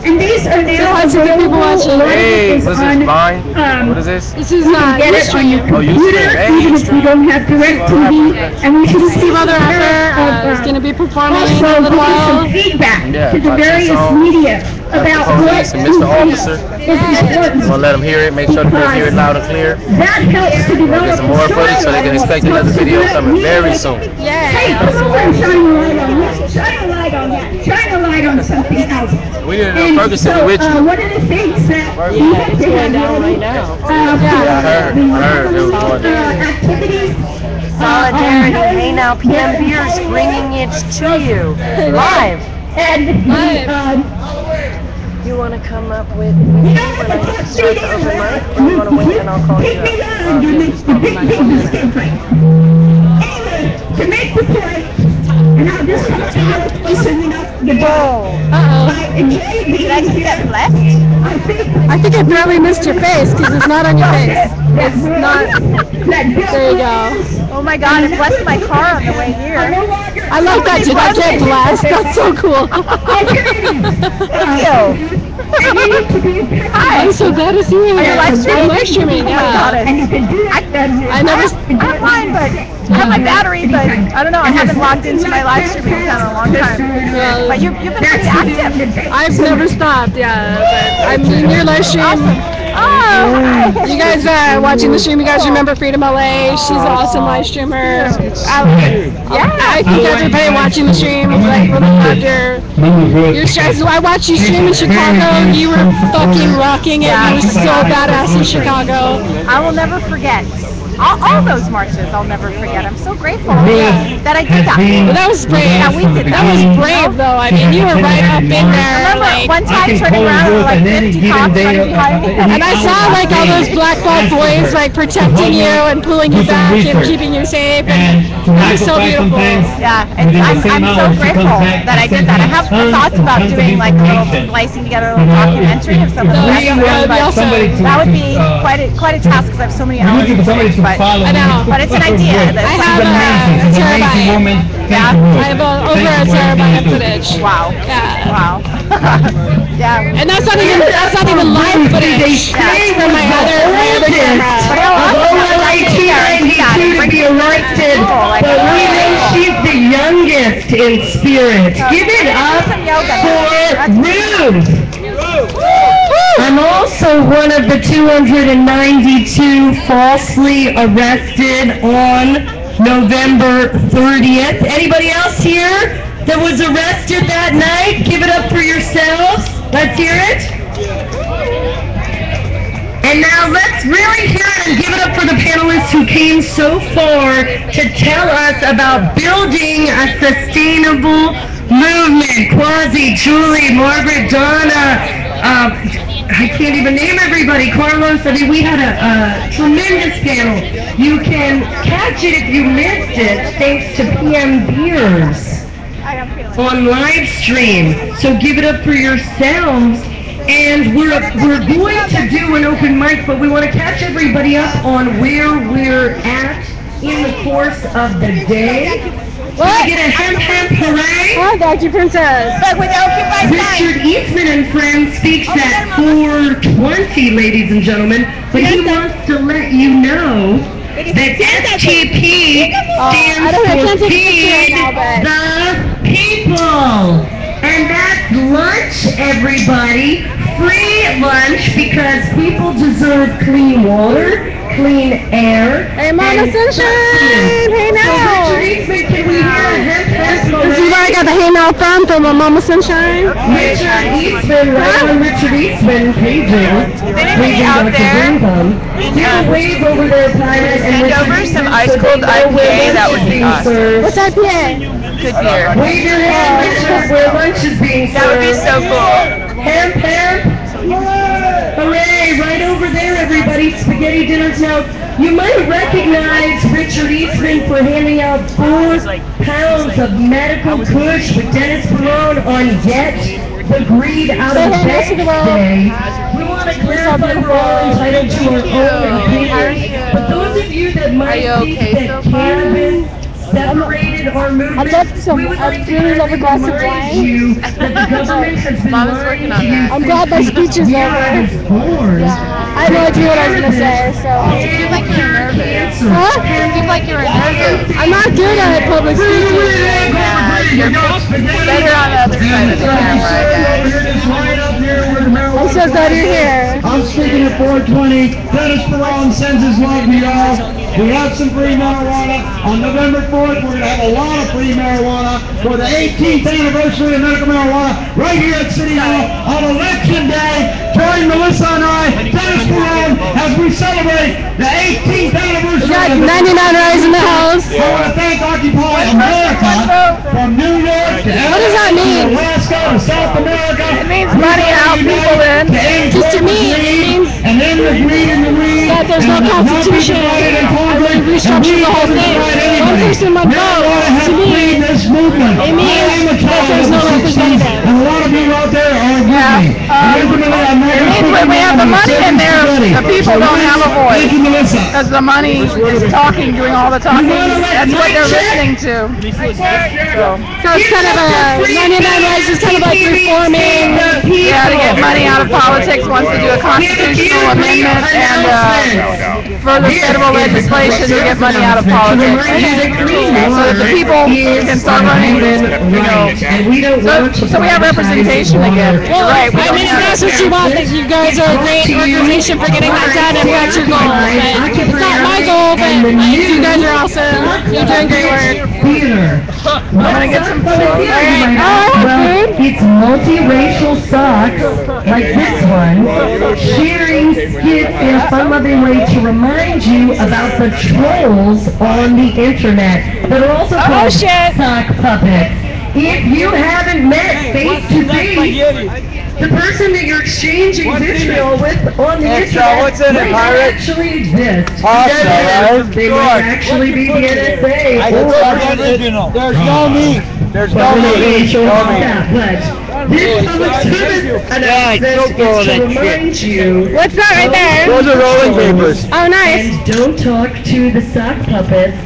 and these are now available. Hey, this is mine. What is this? This is get it on your computer, even if you don't have DirecTV. And we should see Mother Effer is going to be performing in a little while. Some feedback to the various media about what Mr. Officer. is important. I'm going to let them hear it, make sure they can hear it loud and clear. That helps to develop Get some more footage so they can expect another video coming very soon. Hey, come over and shine a light on that. Shine a light on that. Shine a light on something else. We didn't know Ferguson was with you. One of the things that we have to have down right now. I heard it was going down. Activities. Solidarity. Hey now, PM Beers bringing it to you live. And you want to come up with me when I start the open mic, or you want to wait and I'll call you up? To make the point, and I'll just come to you so we don't get Did I get that left? I think I barely missed your face because it's not on your face. It's not. There you go. Oh my God, it blessed my car on the way here. I love that too. That get blessed. That's so cool. Thank you. Hi. I'm so glad to see you. Are you live streaming? I'm live streaming, Oh yeah. my God, I never... have mine, but I have my battery, but I don't know, I haven't logged into my live streaming account in a long time. But you've been pretty active. I've never stopped, yeah. But I'm in your live stream. Awesome. Oh, hi. You guys watching the stream, you guys remember Freedom LA? She's an awesome live streamer. I think everybody watching the stream like really loved your stress. I watched you stream in Chicago. You were fucking rocking it. You were so badass in Chicago. I will never forget. All those marches, I'll never forget. I'm so grateful that I did that. Well, that was brave. That we did that. That was brave, though. I mean, you were right up in there. I remember one time turning around with like 50 cops running behind me. And I saw like all those black belt boys like protecting you and pulling you back and keeping you safe. And it was so beautiful. Yeah, and I'm so grateful that I did that. I have thoughts about doing like a little splicing together a little documentary of some of the that would be quite a task because I have so many hours to do. I know. But it's an idea. I have a terabyte. Yeah. I have over a terabyte of footage. Wow. Yeah. Wow. Yeah. And that's not even live footage. That's from my other camera. To be elected, but we know she's the youngest in spirit. Give it up for Ruth. I'm also one of the 292 falsely arrested on November 30th. Anybody else here that was arrested that night? Give it up for yourselves. Let's hear it. And now let's really hear it and give it up for the panelists who came so far to tell us about building a sustainable movement. Quasi, Julie, Margaret, Donna, I can't even name everybody. Carlos, I mean, we had a tremendous panel. You can catch it if you missed it, thanks to PM Beers on live stream. So give it up for yourselves. And we're going to do an open mic, but we want to catch everybody up on where we're at in the course of the day. What? Can we get a hemp hooray? Oh, Dr. Princess. But with Occupy Richard Eastman and Friends speaks at 4:20, ladies and gentlemen, but he wants to let you know that STP stands for Feed the People. And that's lunch, everybody. Free lunch because people deserve clean water, clean air. Hey, Mama Sunshine! Hey now! So Richard Eastman, can we hear a hemp hooray? This is where I got the hey now from Mama Sunshine. Richard Eastman, right on Richard Eastman, paging out Dr. there? Broombaum. Give a wave over there, Pirate. Send over some ice cold IPA, that would be awesome. What's IPA? Good beer. Wave your hand, Richard, where lunch is being served. That would be so cool. Hemp, hemp. Hooray, right over there, everybody. Spaghetti dinners. Now, you might recognize Richard Eastman for handing out 4 pounds of medical kush with Dennis Perone on Get the Greed Out of Bed Day. We want to clarify we're all entitled to our own opinion. But those of you that might think that cannabis separated our movement, we would like to really love a glass of remind wine. you that the government has been lying to you. I'm glad my speech is over. Yeah. I had no idea what I was going to say, so. You seem like you're nervous. Huh? You seem like you're nervous. I'm not good at public speaking. You're better on the other side of the camera, I guess. I'm so glad you're here. I'm speaking at 420. Dennis Perone sends his love to y'all. We have some free marijuana. On November 4th, we're going to have a lot of free marijuana for the 18th anniversary of medical marijuana right here at City Hall on Election Day. Join Melissa and I, Dennis Perone, as we celebrate the 18th anniversary. We got 99 Rise in the house. I want to thank Occupy America from New York to What does that mean? Alaska to South America. It means money out, people in. Just to me, it means and then the greed and the weed. that there's no constitution. And to restructure the whole thing. One person, one vote, to me, it means that there's no representative. And a lot of you out there are with me. It means when we have the money in there, the people don't have a voice. Because the money is talking, doing all the talking. That's what they're listening to. So it's kind of a 99 Rise is kind of like reforming. Yeah, to get money out of politics, wants to do a constitutional amendment and further federal legislation to get money out of politics. So that the people can start running, so we have representation again. Well, Right. I mean, that's what you want. That you guys are a great organization for getting that done, and that's your goal. But it's not my goal, but you guys are awesome. You're doing great work. I'm gonna get some food. It's multiracial socks, like this one, sharing skits in a fun-loving way to remind you about the trolls on the internet that are also called sock puppets. If you haven't met face-to-face the person that you're exchanging vitriol with on the internet might not actually exist. They might actually be the NSA. There's no me. There's no me. But this public service announcement is to remind you. What's that right there? Those are rolling papers. Oh, nice. And don't talk to the sock puppets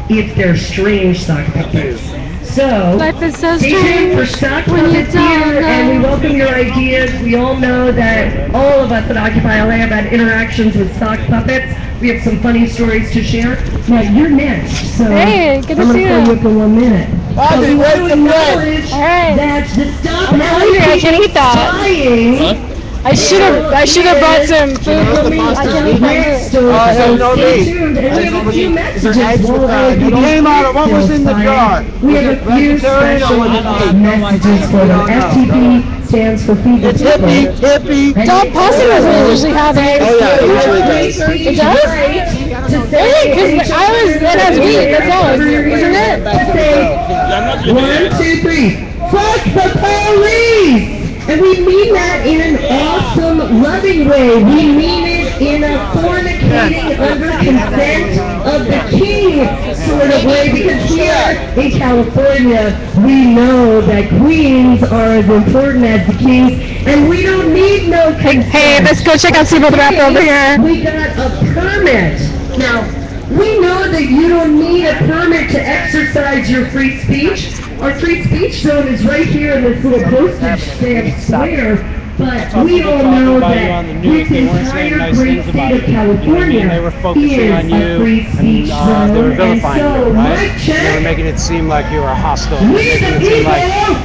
if they're strange sock puppets. So, Life is so stay tuned for strange Sock when you Puppets don't here, know. and we welcome your ideas. We all know that all of us at Occupy LA have had interactions with sock puppets. We have some funny stories to share. Now, you're next, so Hey, good to I'm see going to you. call you for 1 minute. So we want to acknowledge Alright. that the Stop I'm hungry, I can eat that. Dying I should have brought some food with me. I can eat my food. So stay tuned, and we have a few messages. What was in the jar? We have a few special messages for them. FTP stands for Feed the People. Hippie. Dog Posse doesn't usually have it. Oh yeah, it usually does. It does? Really? Because it has wheat, that's all, isn't it? 1, 2, 3. Fuck the police! And we mean that in an awesome, loving way. We mean it in a fornicating under consent of the king sort of way, because here in California, we know that queens are as important as the kings, and we don't need no consent. Hey, let's go check out Seabold Rapper over here. We got a permit. Now, we know that you don't need a permit to exercise your free speech. Our free speech zone is right here in this little postage stamp square, but we all know that this entire great state of California is a free speech zone, and so Mike They were Check, making it seem like you were hostile. we the people,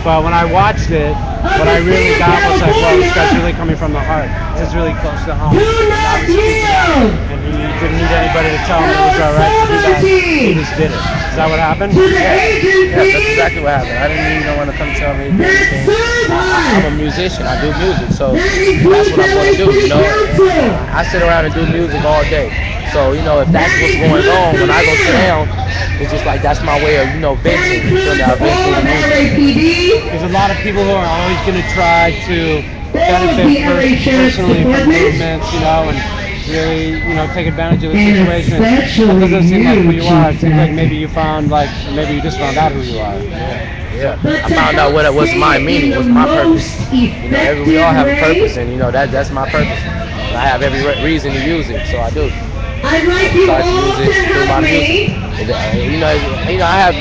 But when I watched it, what I really got was like, well, this guy's really coming from the heart. This is really close to home. do not yield And he didn't need anybody to tell him it was all right to do that. He just did it. Is that what happened? to the Yeah, that's agency exactly what happened. I didn't need no one to come tell me that anything. serve I'm a us. musician. I do music, so That that's includes what I'm LA going to do, City you know. Council. I sit around and do music all day. So, you know, if that's what's going on, when I go down, it's just like that's my way of, you know, That venting. includes So that I vent all through of the music. LAPD. There's a lot of people who are always going to try to All of the benefit LA Sheriff's personally from Department. movements, you know, and really, you know, take advantage of the And situation. especially That doesn't seem like who you, you are. It seems like Chief maybe you found, like, maybe you just found out who you are. Yeah. But I to found out what help was my say it meaning, in what's the my purpose. most You know, we all have a effective purpose, way, and you know that's my purpose. And I have every reason to use it, so I do. I'd like you Start to all use to it through my help music. me. And, you know, I have,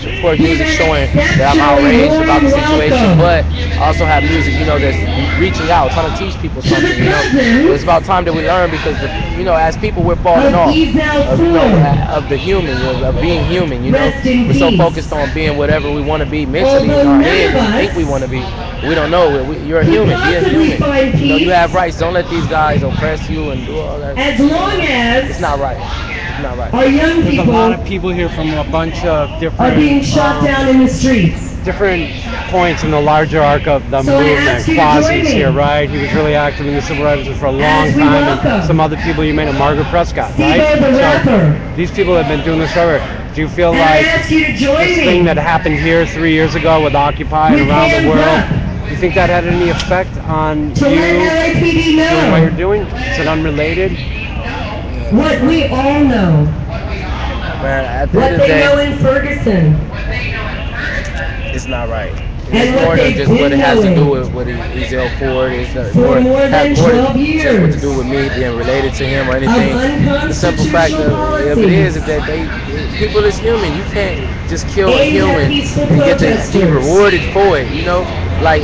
of course, music showing that I'm outraged about the situation, but I also have music, you know, that's reaching out, trying to teach people something. You know, it's about time that we learn because, you know, as people, we're falling off of, you know, of the human, of being human. You know, we're so focused on being whatever we want to be mentally in our head. We think we want to be. We don't know. You're a human. Be a human. You know, you have rights. Don't let these guys oppress you and do all that. As long as It's not right. It's not right. our young There's a lot of people people here from a bunch of are different being shot down in the streets. different points in the larger arc of the So I movement. ask you to join Quasi's me. here, right? He was really active in the civil rights movement for a long As we time, welcome and some other people you met, Margaret Prescott, right? Steve-O the rapper. These people have been doing this forever. Do you feel And I like ask you to join this me. thing that happened here 3 years ago with Occupy With and around the hands world, up. do you think that had any effect on To you let LAPD doing what know you're doing? Is it unrelated? what we all know. Man, at the What end of the they know day, in Ferguson. it's not right. And It's what more than they've just what it been has to do knowing. with Ezel Ford. It's For more than 12 just what to years. do with me being related to him or Of anything. The simple fact unconstitutional of it is policies. that people is human. You can't just kill a Aimed at human peaceful and get to be protesters. rewarded for it. You know, like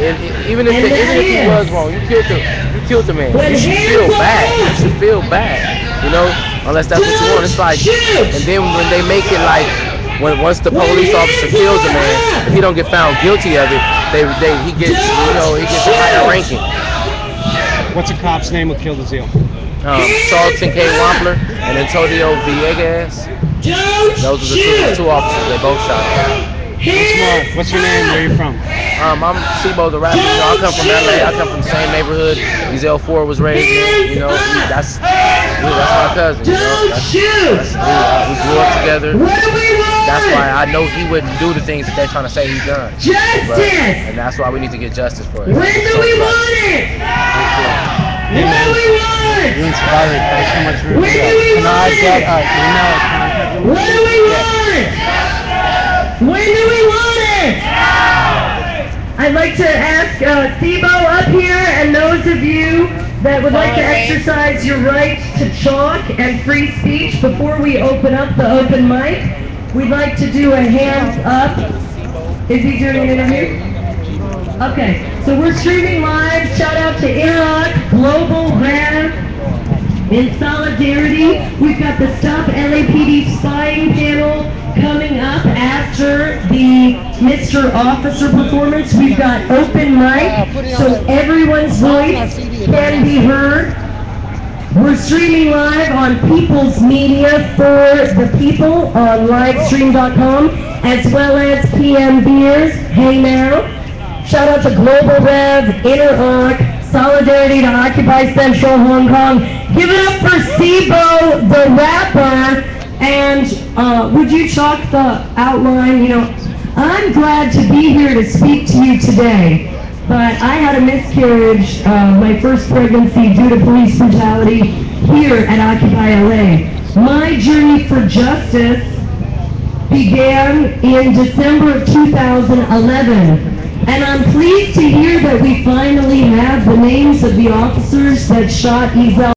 even And that if he was is- wrong, you killed the man. When You should hands feel are bad. You up. should feel bad. You know, unless that's what you want. It's like, Shoot. and then when they make it like. Once the police officer kills a man, if he don't get found guilty of it, he gets a higher ranking. What's a cop's name who killed Ezel? Charlton K. Wampler and Antonio Villegas. Those are the two officers. They both shot him. What's your name? Where are you from? I'm Sibo the rapper. You know, I come from LA. I come from the same neighborhood Ezel Ford was raised in. You know, that's my cousin. You know, we grew up together. That's why I know he wouldn't do the things that they're trying to say he's done. And that's why we need to get justice for it. When do we want it? When do we want it? You inspired me. Thanks so much for your When do we Can I want get it? an email or contact When do we want it? When do we want it? I'd like to ask Thibaut up here and those of you that would like to exercise your right to talk and free speech before we open up the open mic. We'd like to do a hands up. Is he doing an interview? Okay, so we're streaming live. Shout out to Iraq, Global Rev, in solidarity. We've got the Stop LAPD spying panel coming up after the Mr. Officer performance. We've got open mic, so everyone's voice can be heard. We're streaming live on People's Media for the People on livestream.com, as well as PM Beers. Hey now. Shout out to Global Rev, Inner Solidarity to Occupy Central Hong Kong. Give it up for Sibo, the rapper. And would you chalk the outline? You know, I'm glad to be here to speak to you today. But I had a miscarriage, my first pregnancy, due to police brutality here at Occupy LA. My journey for justice began in December of 2011. And I'm pleased to hear that we finally have the names of the officers that shot Ezel.